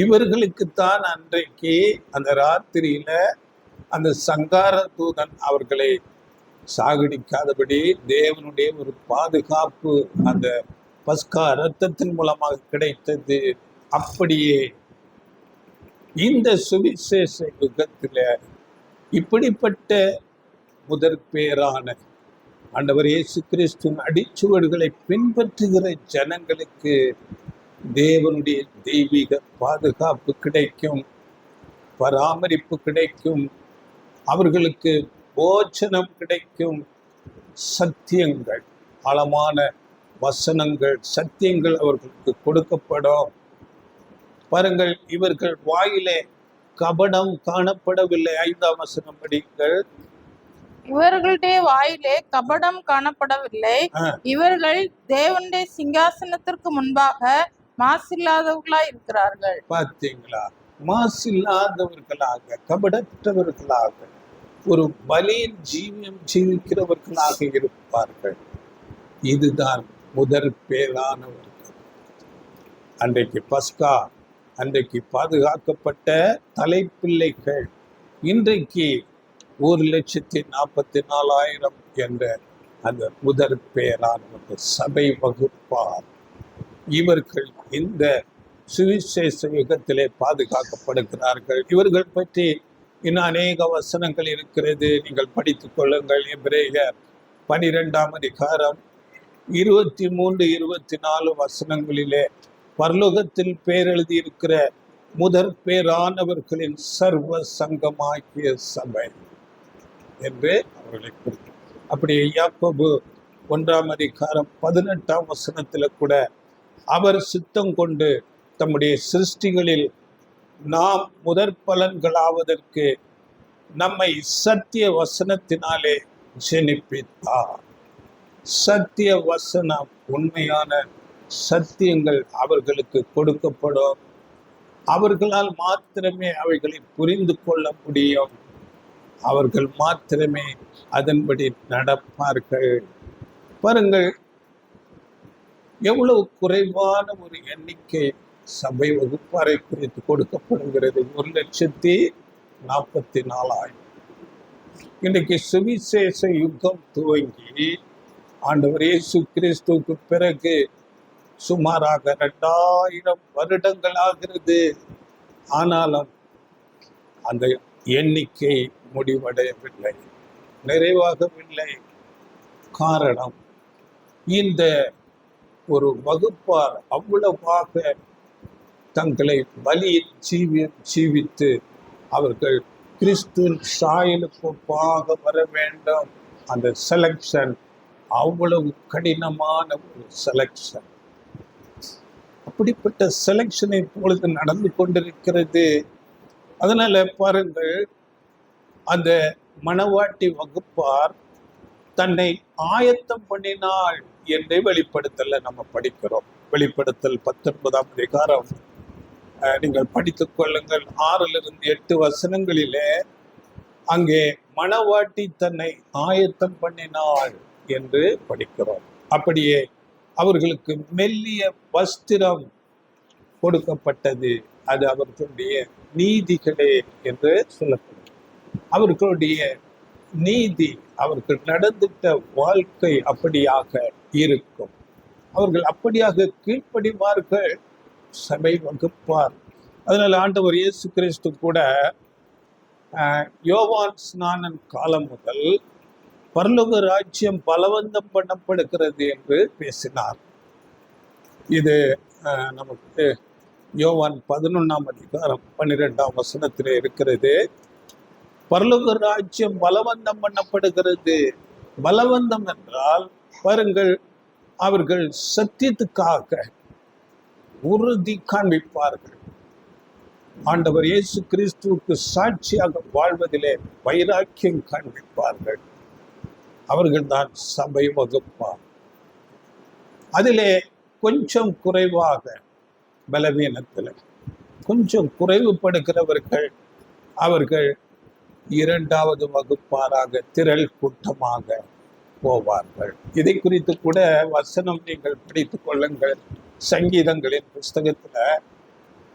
இவர்களுக்குத்தான் அன்றைக்கு அந்த ராத்திரியில அந்த சங்கார தூதன் அவர்களை சாகடிக்காதபடி தேவனுடைய ஒரு பாதுகாப்பு அந்த பஸ்கா இரத்தத்தின் மூலமாக கிடைத்தது. அப்படியே இந்த சுவிசேஷ யுகத்துல இப்படிப்பட்ட முதற் பேரான ஆண்டவர் இயேசு கிறிஸ்துவின் அடிச்சுவடுகளை பின்பற்றுகிற ஜனங்களுக்கு தேவனுடைய தெய்வீக பாதுகாப்பு கிடைக்கும், பராமரிப்பு கிடைக்கும், அவர்களுக்கு போஜனம் கிடைக்கும், சத்தியங்கள், ஆழமான வசனங்கள், சத்தியங்கள் அவர்களுக்கு கொடுக்கப்படும். பாருங்கள், இவர்கள் வாயிலே கபடம் காணப்படவில்லை. 5ஆம் வசனம் படிங்கள். இவர்களுடைய வாயிலே கபடம் காணப்படவில்லை. இவர்கள் தேவனுடைய சிங்காசனத்திற்கு முன்பாக மாசில்லாதவர்களாய் இருக்கிறார்கள். பார்த்தீங்களா? மாசில்லாதவர்களாக, கபடற்றவர்களாக, ஒரு பலியின் ஜீவியம் ஜீவிக்கிறவர்களாக இருப்பார்கள். இதுதான் முதற் பேரானவர்கள். அன்றைக்கு பஸ்கா, அன்றைக்கு பாதுகாக்கப்பட்ட தலைப்பிள்ளைகள் இன்றைக்கு 1,44,000 என்ற அந்த முதற் பேரானவர்கள் சபை வகுப்பார். இவர்கள் இந்த சுவிசேஷ யுகத்திலே பாதுகாக்கப்படுகிறார்கள். இவர்கள் பற்றி இன்னும் அநேக வசனங்கள் இருக்கிறது, நீங்கள் படித்துக் கொள்ளுங்கள். எபிரேயர் 12ஆம் அதிகாரம் 23, 24 வசனங்களிலே பரலோகத்தில் பேரெழுதி இருக்கிற முதற் பேரானவர்களின் சர்வ சங்கமாகிய சபை என்று அவர்களை குறிக்கும். அப்படியே யாக்கோபு 1ஆம் அதிகாரம் 18ஆம் வசனத்துல கூட அவர் சித்தம் கொண்டு தம்முடைய சிருஷ்டிகளில் நாம் முதற் பலன்களாவதற்கு நம்மை சத்திய வசனத்தினாலே ஜெனிப்பித்தார். சத்திய வசனம், உண்மையான சத்தியங்கள் அவர்களுக்கு கொடுக்கப்படும். அவர்களால் மாத்திரமே அவைகளை புரிந்து கொள்ள முடியும். அவர்கள் மாத்திரமே அதன்படி நடப்பார்கள். பாருங்கள், எவ்வளவு குறைவான ஒரு எண்ணிக்கை சபை வகுப்பாரை குறித்து கொடுக்கப்படுகிறது. 1,44,000. இன்றைக்கு சுவிசேஷ யுகம் துவங்கி ஆண்டவர் இயேசு கிறிஸ்துவுக்கு பிறகு சுமாராக 2000 வருடங்கள் ஆகிறது. ஆனாலும் அந்த எண்ணிக்கை முடிவடையவில்லை, நிறைவாகவில்லை. காரணம், இந்த ஒரு வகுப்பார் அவ்வளவாக தங்களை பலியில் ஜீவித்து அவர்கள் கிறிஸ்துவின் சாயலுக்கு ஒப்பாக வர வேண்டும். அந்த செலக்ஷன் அவ்வளவு கடினமான ஒரு செலக்ஷன். அப்படிப்பட்ட செலக்ஷன் இப்பொழுது நடந்து கொண்டிருக்கிறது. அதனால பாருங்கள், அந்த மணவாட்டி வகுப்பார் தன்னை ஆயத்தம் பண்ணினாள் என்று வெளிப்படுத்தல நம்ம படிக்கிறோம். வெளிப்படுத்தல் 19ஆம் அதிகாரம் நீங்கள் படித்துக் கொள்ளுங்கள். 6-8 வசனங்களிலே அங்கே மணவாட்டி தன்னை ஆயத்தம் பண்ணினாள் என்று படிக்கிறோம். அப்படியே அவர்களுக்கு மெல்லிய வஸ்திரம் கொடுக்கப்பட்டது. அது அவர்களுடைய நீதிகளே என்று சொல்லப்படும். அவர்களுடைய நீதி, அவர்கள் நடந்துட்ட வாழ்க்கை அப்படியாக இருக்கும். அவர்கள் அப்படியாக கீழ்ப்படிவார்கள், சபை வகுப்பார். அதனால ஆண்டவர் இயேசு கிறிஸ்து கூட யோவான் ஸ்நானன் காலம் முதல் பரலோக ராஜ்யம் பலவந்தம் பண்ணப்படுகிறது என்று பேசினார். இது நமக்கு யோவான் 11ஆம் அதிகாரம் 12ஆம் வசனத்திலே இருக்கிறது. பரலோக ராஜ்யம் பலவந்தம் பண்ணப்படுகிறது. பலவந்தம் என்றால் பாருங்கள், அவர்கள் சத்தியத்துக்காக உறுதி காண்பிப்பார்கள். ஆண்டவர் இயேசு கிறிஸ்துவுக்கு சாட்சியாக வாழ்வதிலே வைராக்கியம் காண்பிப்பார்கள். அவர்கள்தான் சபை வகுப்பார். அதிலே கொஞ்சம் குறைவாக, பலவீனத்தில் கொஞ்சம் குறைவுபடுகிறவர்கள் அவர்கள் 2வது வகுப்பாராக திரள் கூட்டமாக போவார்கள். இதை குறித்து கூட வசனம் நீங்கள் படித்துக் கொள்ளுங்கள். சங்கீதங்களின் புஸ்தகத்துல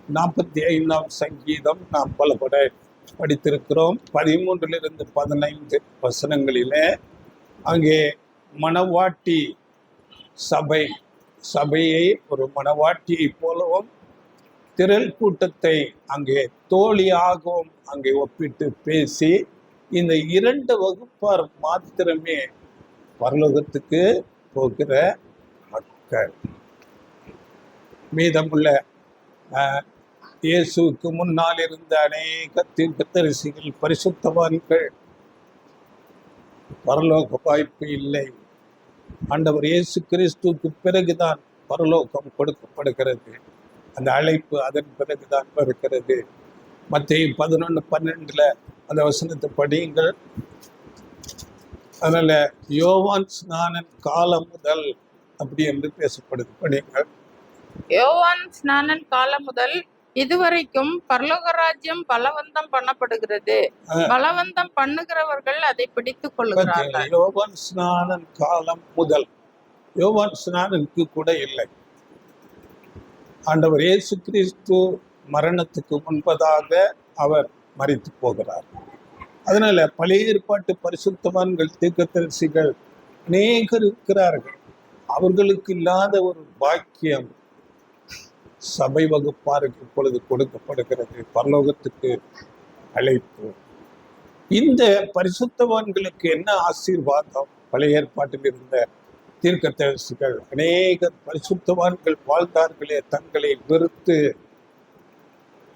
45ஆம் சங்கீதம் நாம் பலபட படித்திருக்கிறோம். 13 - 15 வசனங்களிலே அங்கே மணவாட்டி சபையை ஒரு மணவாட்டியை போலவும் திரள் கூட்டத்தை அங்கே தோழியாகவும் அங்கே ஒப்பிட்டு பேசி, இந்த 2 வகுப்பார் மாத்திரமே பரலோகத்துக்கு போகிற மக்கள். மீதமுள்ள இயேசுக்கு முன்னால் இருந்த அநேக தீர்க்கதரிசிகள், பரிசுத்தவான்கள், பரலோக வாய்ப்பு இல்லை. ஆண்டவர் இயேசு கிறிஸ்துவுக்கு பிறகுதான் பரலோகம் கொடுக்கப்படுகிறது. அந்த அழைப்பு அதன் பிறகுதான் இருக்கிறது. மத்தேயு 11:12 அந்த வசனத்தை படியுங்கள். அதனால யோவான் ஸ்நானன் காலம் முதல் அப்படி என்று பேசப்படுது, படியுங்கள். யோவான் ஸ்நானன் காலம் முதல் இதுவரைக்கும் பரலோக ராஜ்யம் பலவந்தம் பண்ணப்படுகிறது. பலவந்தம் பண்ணுகிறவர்கள் அதை பிடித்துக் கொள்கிறார்கள். யோவான் ஸ்நானன் காலம் முதல், யோவான் ஸ்நானனுக்கு கூட இல்லை. ஆண்டவர் இயேசு கிறிஸ்து மரணத்துக்கு முன்பதாக அவர் மரித்து போகிறார். அதனால பழைய ஏற்பாட்டு பரிசுத்தவான்கள், தீர்க்கதரிசிகள் அநேகர் இருக்கிறார்கள். அவர்களுக்கு இல்லாத ஒரு பாக்கியம் சபை வகுப்பாருக்கு இப்பொழுது கொடுக்கப்படுகிறது, பரலோகத்துக்கு அழைப்பு. இந்த பரிசுத்தவான்களுக்கு என்ன ஆசீர்வாதம்? பழைய ஏற்பாட்டில் இருந்த தீர்க்கதரிசிகள் அநேக பரிசுத்தவான்கள் வாழ்ந்தார்களே, தங்களை வெறுத்து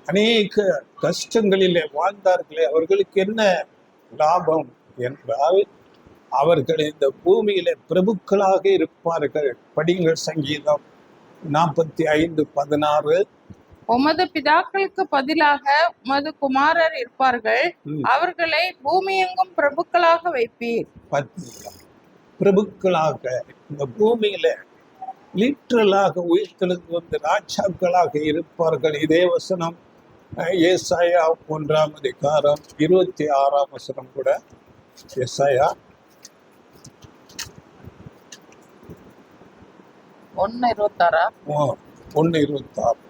அநேக கஷ்டங்களிலே வாழ்ந்தார்களே, அவர்களுக்கு என்ன லாபம் என்றால் அவர்கள் இந்த பூமியிலே பிரபுக்களாக இருப்பார்கள். படிங்கள் சங்கீதம் 45:16. உமது பிதாக்களுக்கு பதிலாக உமது குமாரர் இருப்பார்கள், அவர்களை பூமியெங்கும் பிரபுக்களாக வைப்பீர். பிரபுக்களாக இந்த பூமியில லிட்ரலாக உயிர்த்தெழுந்து வந்து ராஜாக்களாக இருப்பார்கள். இதே வசனம் ஏசாயா 1ஆம் அதிகாரம் 26ஆம் வசனம் கூட. ஏசாயா 1:26. 1:26.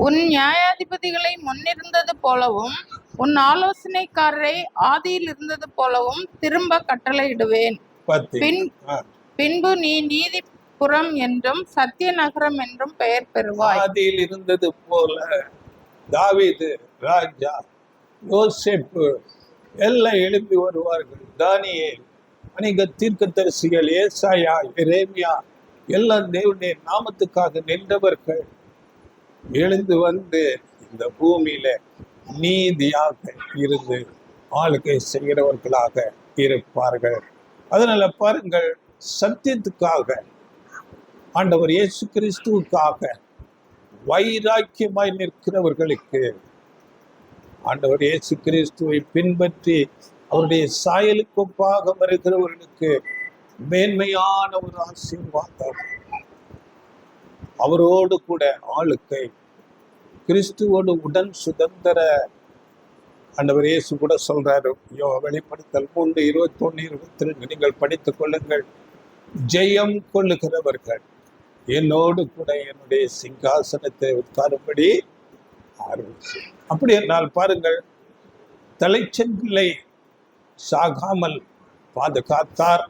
உன் நியாயாதிபதிகளை முன்னிருந்தது போலவும் உன் ஆலோசனைக்காரரை ஆதியில் இருந்தது போலவும் திரும்ப கட்டளையிடுவேன். பார்த்தீங்களா? பின்பு நீ நீதிபுரம் என்றும் சத்திய நகரம் என்றும் பெயர் பெறுவாய். ஆதியில் இருந்தது போல தாவீது ராஜா, யோசேப்பு எல்லாம் எழுப்பி வருவார்கள். தானியேல், அநேக தீர்க்கதரிசிகள், ஏசாயா, எரேமியா எல்லாம் தேவனுடைய நாமத்துக்காக நின்றவர்கள் எழுந்து வந்து இந்த பூமியில நீதியாக இருந்து ஆளுகை செய்கிறவர்களாக இருப்பார்கள். அதனால பாருங்கள், சத்தியத்துக்காக, ஆண்டவர் இயேசு கிறிஸ்துவுக்காக வைராக்கியமாய் நிற்கிறவர்களுக்கு, ஆண்டவர் இயேசு கிறிஸ்துவை பின்பற்றி அவருடைய சாயலுக்கு ஒப்பாக வருகிறவர்களுக்கு மேன்மையான ஒரு ஆசீர்வாதம். அவரோடு கூட ஆளுக்கை, கிறிஸ்துவோடு உடன் சுதந்திர. ஆண்டவர் இயேசு கூட சொல்றாரு, வெளிப்படுத்தல் 3:21-22, நீங்கள் படித்துக் கொள்ளுங்கள். ஜெயம் கொள்ளுகிறவர்கள் என்னோடு கூட என்னுடைய சிங்காசனத்தை உட்காரும்படி ஆரம்பிச்சு. அப்படி என்றால் பாருங்கள், தலைச்சன்களை சாகாமல் பாதுகாத்தார்.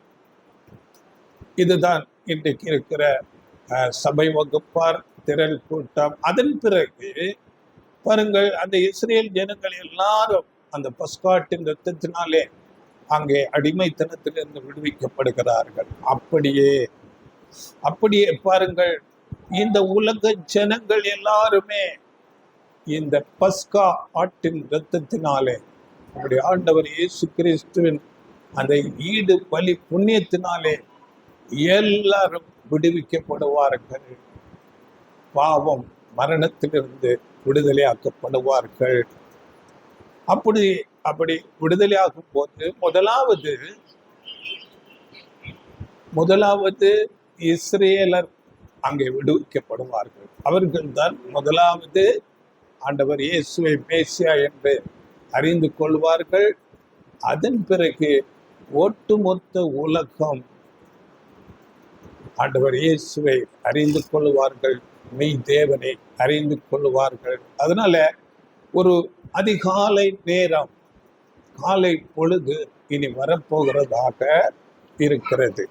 இதுதான் இன்றைக்கு இருக்கிற சபை வகுப்பார், திரள் கூட்டம். அதன் பிறகு பாருங்கள், அந்த இஸ்ரேல் ஜனங்கள் எல்லாரும் அந்த பஸ்காட்டின் ரத்தத்தினாலே அங்கே அடிமைத்தனத்திலிருந்து விடுவிக்கப்படுகிறார்கள். அப்படியே பாருங்கள், இந்த உலக ஜனங்கள் எல்லாருமே இந்த பஸ்கா ஆட்டின் ரத்தத்தினாலே, நம்முடைய ஆண்டவர் இயேசு கிறிஸ்துவின் அந்த ஈடு பலி புண்ணியத்தினாலே எல்லாரும் விடுவிக்கப்படுவார்கள். பாவம் மரணத்திலிருந்து விடுதலையாக்கப்படுவார்கள். அப்படி விடுதலையாகும் போது முதலாவது இஸ்ரேலர் அங்கே விடுவிக்கப்படுவார்கள். அவர்கள் தான் முதலாவது ஆண்டவர் இயேசுவை மேசியா என்று அறிந்து கொள்வார்கள். அதன் பிறகு ஒட்டுமொத்த உலகம் ஆண்டவர் இயேசுவை அறிந்து கொள்வார்கள், மெய் தேவனை அறிந்து கொள்வார்கள். அதனால ஒரு அதிகாலை நேரம், காலை பொழுது இனி வரப்போகிறதாக இருக்கிறது.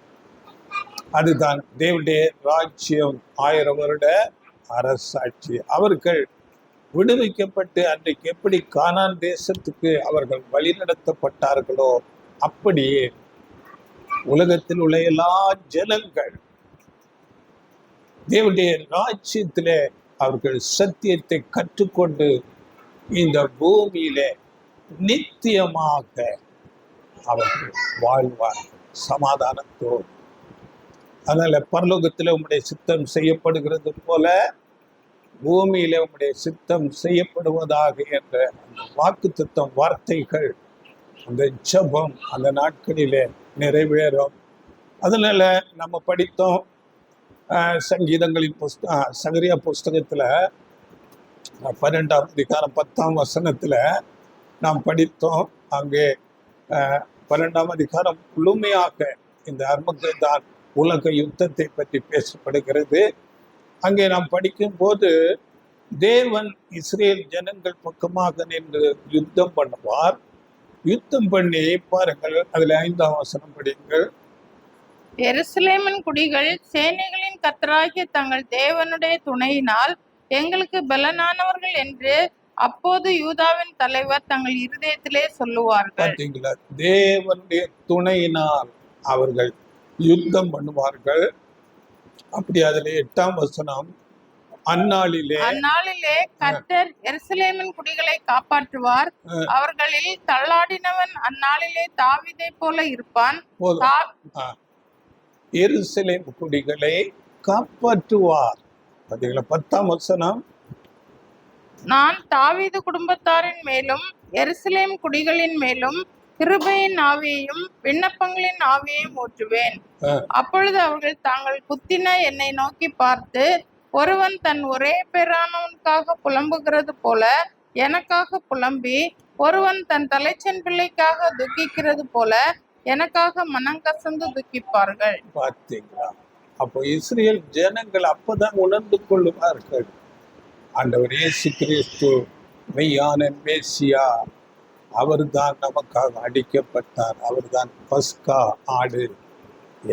அதுதான் தேவனுடைய ராஜ்யம், 1000 வருட அரசாட்சி. அவர்கள் விடுவிக்கப்பட்டு அன்றைக்கு எப்படி கானான் தேசத்துக்கு அவர்கள் வழிநடத்தப்பட்டார்களோ அப்படியே உலகத்தில் உள்ள எல்லா ஜனங்கள் தேவனுடைய ராஜ்யத்திலே அவர்கள் சத்தியத்தை கற்றுக்கொண்டு இந்த பூமியில நித்தியமாக அவர்கள் வாழ்வார்கள் சமாதானத்தோடு. அதனால பரலோகத்தில் உம்முடைய சித்தம் செய்யப்படுகிறது போல பூமியில உம்முடைய சித்தம் செய்யப்படுவதாக என்ற அந்த வாக்குத்தத்தம் வார்த்தைகள், அந்த ஜெபம் அந்த நாட்களிலே நிறைவேறும். அதனால நம்ம படித்தோம் சங்கீதங்களின் சகரியா புஸ்தகத்துல 12ஆம் அதிகாரம் 10ஆம் வசனத்துல நாம் படித்தோம். அங்கே 12ஆம் அதிகாரம் முழுமையாக இந்த அர்மகதான் உலக யுத்தத்தை பற்றி பேசப்படுகிறது. அங்கே நாம் படிக்கும் போது தேவன் இஸ்ரேல் ஜனங்கள் பக்கமாக நின்று யுத்தம் பண்ணுவார். யுத்தம் பண்ணி பாருங்கள், அதுல 5ஆம் வசனம் படிங்கள். எருசலேமின் குடிகள் சேனைகளின் கர்த்தராகிய தங்கள் தேவனுடைய துணையினால் எங்களுக்கு பலனானவர்கள் என்று அப்போது யூதாவின் தலைவர் தங்கள் இருதயத்திலே சொல்லுவார்கள். பார்த்தீங்களா, தேவனுடைய துணையினால் அவர்கள் யுத்தம் பண்ணுவார்கள். அப்படி அதுல 8ஆம் வசனம், அந்நாளிலே கர்த்தர் எருசலேமின் குடிகளை காப்பாற்றுவார், அவர்களில் தள்ளாடினவன் அந்நாளிலே தாவீதை போல இருப்பான். எருசலேம் குடிகளை காப்பாற்றுவார். பார்த்தீங்களா, 10ஆம் வசனம், நான் தாவீது குடும்பத்தாரின் மேலும் எருசலேம் குடிகளின் மேலும் கிருபையின் ஆவியையும் விண்ணப்பங்களின் ஆவியையும் ஊற்றுவேன். அப்பொழுது அவர்கள் தாங்கள் குத்தின என்னை நோக்கி பார்த்து, ஒருவன் தன் ஒரே பேரானவனுக்காக புலம்புகிறது போல எனக்காக புலம்பி, ஒருவன் தன் தலைச்சன் பிள்ளைக்காக துக்கிக்கிறது போல எனக்காக மனங்கசந்து துக்கிப்பார்கள். பார்த்தீங்களா, அப்போ இஸ்ரேல் ஜனங்கள் அப்பதான் உணர்ந்து கொள்ளுவார்கள், ஆண்டவர் இயேசு கிறிஸ்து மெய்யான மேசியா, அவர்தான் நமக்காக அடிக்கப்பட்டார், அவர்தான் பஸ்கா ஆடு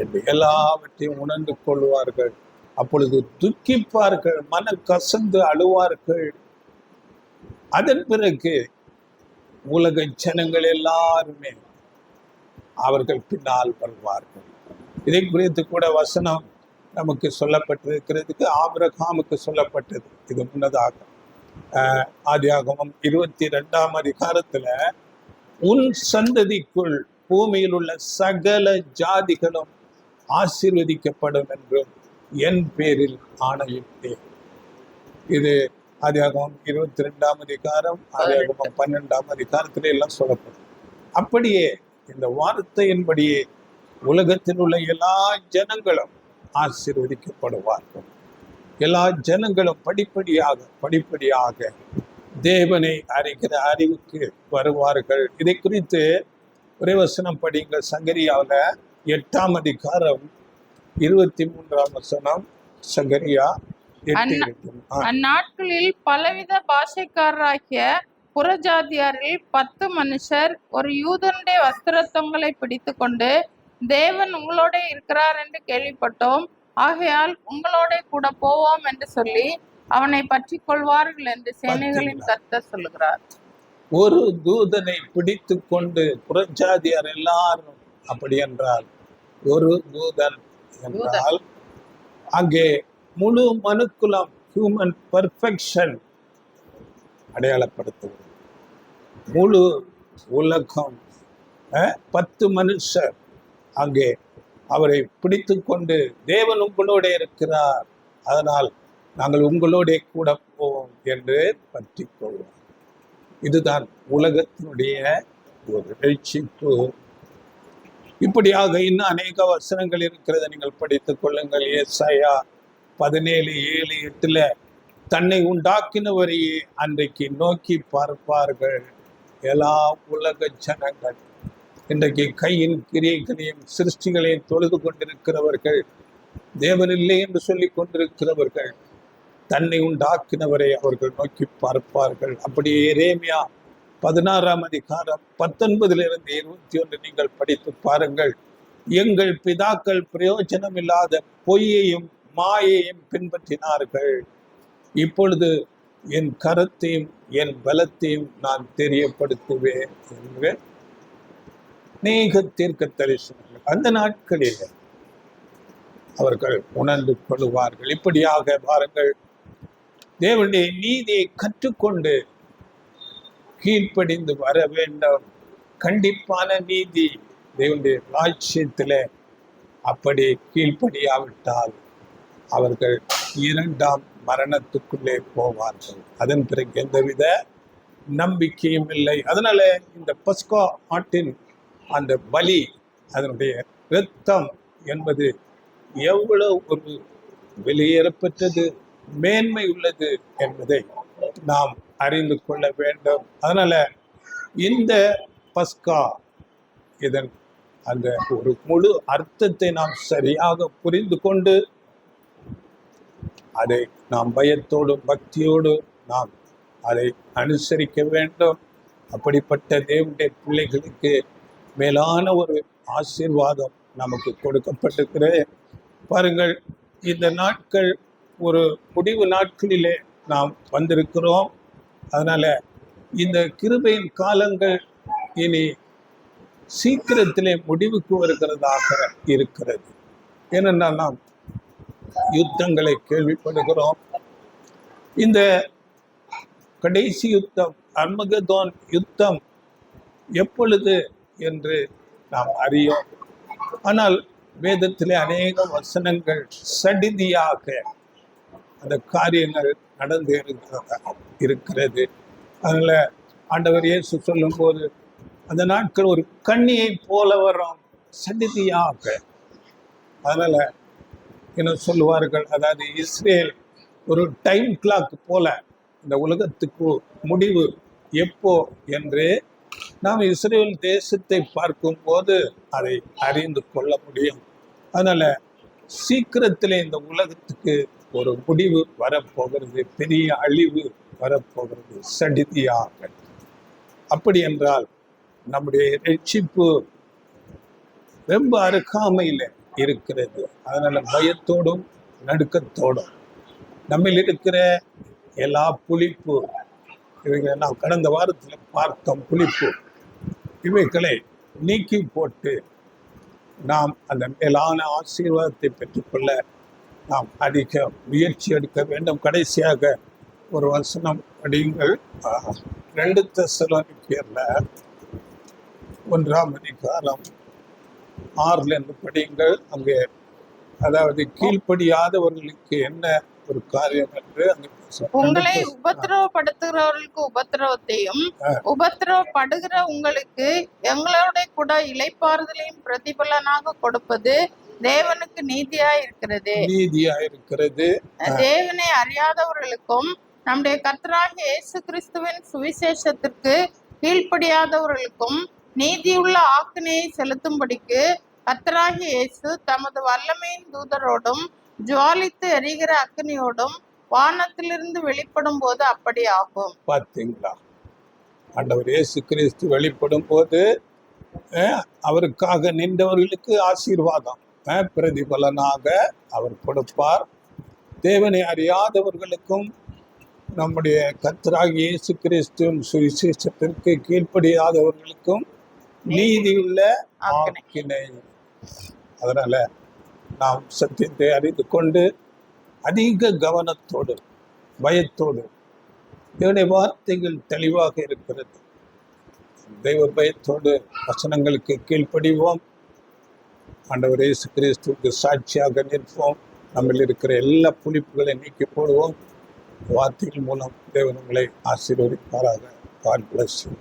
என்று எல்லாவற்றையும் உணர்ந்து கொள்வார்கள். அப்பொழுது துக்கிப்பார்கள், மன கசந்து அழுவார்கள். அதன் பிறகு உலக ஜனங்கள் எல்லாருமே அவர்கள் பின்னால் வருவார்கள். இதை குறித்து கூட வசனம் நமக்கு சொல்லப்பட்டிருக்கிறதுக்கு ஆபிரகாமுக்கு சொல்லப்பட்டது. இது முன்னதாக ஆதியாகமம் 22ஆம் அதிகாரத்துல, உன் சந்ததிக்குள் பூமியில் உள்ள சகல ஜாதிகளும் ஆசீர்வதிக்கப்படும் என்றும் என் பேரில் ஆணையிட்டேன். இது ஆதியாகமம் 22ஆம் அதிகாரம், ஆதியாகமம் 12ஆம் அதிகாரத்திலே எல்லாம் சொல்லப்படும். அப்படியே இந்த வார்த்தையின்படியே உலகத்தில் உள்ள எல்லா ஜனங்களும் ஆசீர்வதிக்கப்படுவார்கள். எல்லா ஜனங்களும் படிப்படியாக தேவனை அறிகிற அறிவுக்கு வருவார்கள். இதை குறித்து ஒரே வசனம் படிங்க. சங்கரியாவில் 8ஆம் அதிகாரம் 23ஆம் வசனம். சங்கரியா 8:8. அந்நாட்களில் பலவித பாஷைக்காரராகிய புறஜாதியாரில் 10 மனுஷர் ஒரு யூதனுடைய வஸ்திரத்தொங்கலை பிடித்து கொண்டு, தேவன் உங்களோட இருக்கிறார் என்று கேள்விப்பட்டோம், ஆகையால் உங்களோட கூட போவோம் என்று சொல்லி அவனை பற்றி கொள்வார்கள் என்று சேனைகளின் கர்த்தர் சொல்லுகிறார். ஒரு தூதனை பிடித்து கொண்டு புறஜாதியார் எல்லாரும், அப்படி என்றால் ஒரு தூதன் என்றால் அங்கே முழு மனுக்குலம், ஹியூமன் பெர்ஃபெக்ஷன் அடையாளப்படுத்துவது. முழு உலகம் 10 மனுஷர் அங்கே அவரை பிடித்து கொண்டு, தேவன் உங்களோட இருக்கிறார், அதனால் நாங்கள் உங்களோட கூட போவோம் என்று பற்றி கொள்வோம். இதுதான் உலகத்தினுடைய ஒரு ரட்சிப்பு. இப்படியாக இன்னும் அநேக வசனங்கள் இருக்கிறத நீங்கள் படித்துக் கொள்ளுங்கள். ஏசாயா 17:7-8 தன்னை உண்டாக்கினவரையே அன்றைக்கு நோக்கி பார்ப்பார்கள் எல்லா உலக ஜனங்கள். இன்றைக்கு கையின் கிரியைகளையும் சிருஷ்டிகளையும் தொழுது கொண்டிருக்கிறவர்கள், தேவன் இல்லை என்று சொல்லி கொண்டிருக்கிறவர்கள், தன்னை உண்டாக்கினவரை அவர்கள் நோக்கி பார்ப்பார்கள். அப்படியே எரேமியா 16ஆம் அதிகாரம் 19-21 நீங்கள் படித்து பாருங்கள். எங்கள் பிதாக்கள் பிரயோஜனம் இல்லாத பொய்யையும் மாயையும் பின்பற்றினார்கள், இப்பொழுது என் கரத்தையும் என் பலத்தையும் நான் தெரியப்படுத்துவேன் என்று அநேக தீர்க்க தரிசனங்கள் அந்த நாட்களில் அவர்கள் உணர்ந்து கொள்வார்கள். இப்படியாக பாருங்கள், தேவனுடைய நீதியை கற்றுக்கொண்டு கீழ்ப்படிந்து வர வேண்டும். கண்டிப்பான நீதி தேவனுடைய ராஜ்யத்தில். அப்படி கீழ்ப்படியாவிட்டால் அவர்கள் 2ஆம் மரணத்துக்குள்ளே போவார்கள். அதன் பிறகு எந்தவித நம்பிக்கையும் இல்லை. அதனால இந்த பஸ்கா ஆட்டின் அந்த பலி, அதனுடைய இரத்தம் என்பது எவ்வளவு ஒரு வெளியேறப்பட்டது, மேன்மை உள்ளது என்பதை நாம் அறிந்து கொள்ள வேண்டும். அதனால இந்த பஸ்கா இதன் அந்த ஒரு முழு அர்த்தத்தை நாம் சரியாக புரிந்து கொண்டு அதை நாம் பயத்தோடு பக்தியோடு நாம் அதை அனுசரிக்க வேண்டும். அப்படிப்பட்ட தேவனுடைய பிள்ளைகளுக்கு மேலான ஒரு ஆசீர்வாதம் நமக்கு கொடுக்கப்பட்டிருக்கிறது. பாருங்கள், இந்த நாட்கள் ஒரு முடிவு நாட்களிலே நாம் வந்திருக்கிறோம். அதனால இந்த கிருபையின் காலங்கள் இனி சீக்கிரத்திலே முடிவுக்கு வருகிறதாக இருக்கிறது. ஏனென்றால் நாம் யுத்தங்களை கேள்விப்படுகிறோம். இந்த கடைசி யுத்தம், அர்மகதோன் யுத்தம் எப்பொழுது என்று நாம் அறியோம். ஆனால் வேதத்திலே அநேக வசனங்கள் சடிதியாக அந்த காரியங்கள் நடந்து இருக்கிறது. அதனால ஆண்டவர் இயேசு சொல்லும் போது அந்த நாட்கள் ஒரு கண்ணியை போல வரும், சடிதியாக. அதனால என்ன சொல்லுவார்கள், அதாவது இஸ்ரேல் ஒரு டைம் கிளாக் போல இந்த உலகத்துக்கு முடிவு எப்போ என்று நாம் இஸ்ரேல் தேசத்தை பார்க்கும்போது அதை அறிந்து கொள்ள முடியும். அதனால சீக்கிரத்திலே இந்த உலகத்துக்கு ஒரு முடிவு வரப்போகிறது, பெரிய அழிவு வரப்போகிறது சடிதியாக. அப்படி என்றால் நம்முடைய ரட்சிப்பு ரொம்ப அருகாமையில் இருக்கிறது. அதனால பயத்தோடும் நடுக்கத்தோடும் நம்மில் இருக்கிற எல்லா புளிப்பு, இவைகளை நாம் கடந்த வாரத்தில் பார்த்தோம், புளிப்பு இவைகளை நீக்கி போட்டு நாம் அந்த மேலான ஆசீர்வாதத்தை பெற்றுக்கொள்ள நாம் அதிக முயற்சி எடுக்க வேண்டும். கடைசியாக ஒரு வசனம் படியுங்கள். 2 தெசலோனிக்கேயர்ல 1ஆம் அதிகாரம் 6 படியுங்கள். அங்கே அதாவது கீழ்ப்படியாதவர்களுக்கு என்ன ஒரு காரியம் என்று அங்கே உங்களை உபத்திரவப்படுத்துகிறவர்களுக்கு உபத்திரவத்தையும் உபத்திரவப்படுகிற உங்களுக்கு எங்களோட கூட இளைப்பாறுதலையும் பிரதிபலனாக கொடுப்பது தேவனுக்கு நீதியாயிருக்கிறது. தேவனை அறியாதவர்களுக்கும் நம்முடைய கர்த்தராகிய இயேசு கிறிஸ்துவின் சுவிசேஷத்திற்கு கீழ்ப்படியாதவர்களுக்கும் நீதியுள்ள ஆக்கினையை செலுத்தும்படிக்கு கர்த்தராகிய இயேசு தமது வல்லமையின் தூதரோடும் ஜுவாலித்து எரிகிற அக்கினியோடும் வானத்திலிருந்து வெளிப்படும் போது அப்படி ஆகும். பார்த்தீங்களா, ஆண்டவர் இயேசு கிறிஸ்து வெளிப்படும் போது அவருக்காக நின்றவர்களுக்கு ஆசீர்வாதம் பிரதிபலனாக அவர் கொடுப்பார். தேவனை அறியாதவர்களுக்கும் நம்முடைய கர்த்தராகிய இயேசு கிறிஸ்துவின் சுவிசேஷத்திற்கு கீழ்ப்படியாதவர்களுக்கும் நீதியுள்ள ஆக்கினை. அதனால நாம் சத்தியத்தை அறிந்து கொண்டு அதிக கவனத்தோடு பயத்தோடு, தேவனுடைய வார்த்தைகள் தெளிவாக இருக்கிறது, தெய்வ பயத்தோடு வசனங்களுக்கு கீழ்ப்படிவோம். ஆண்டவர் இயேசு கிறிஸ்துவுக்கு சாட்சியாக நிற்போம். நம்மில் இருக்கிற எல்லா புளிப்புகளை நீக்கி போடுவோம். வார்த்தைகள் மூலம் தேவன் உங்களை ஆசீர்வதிப்பாராக. God bless you.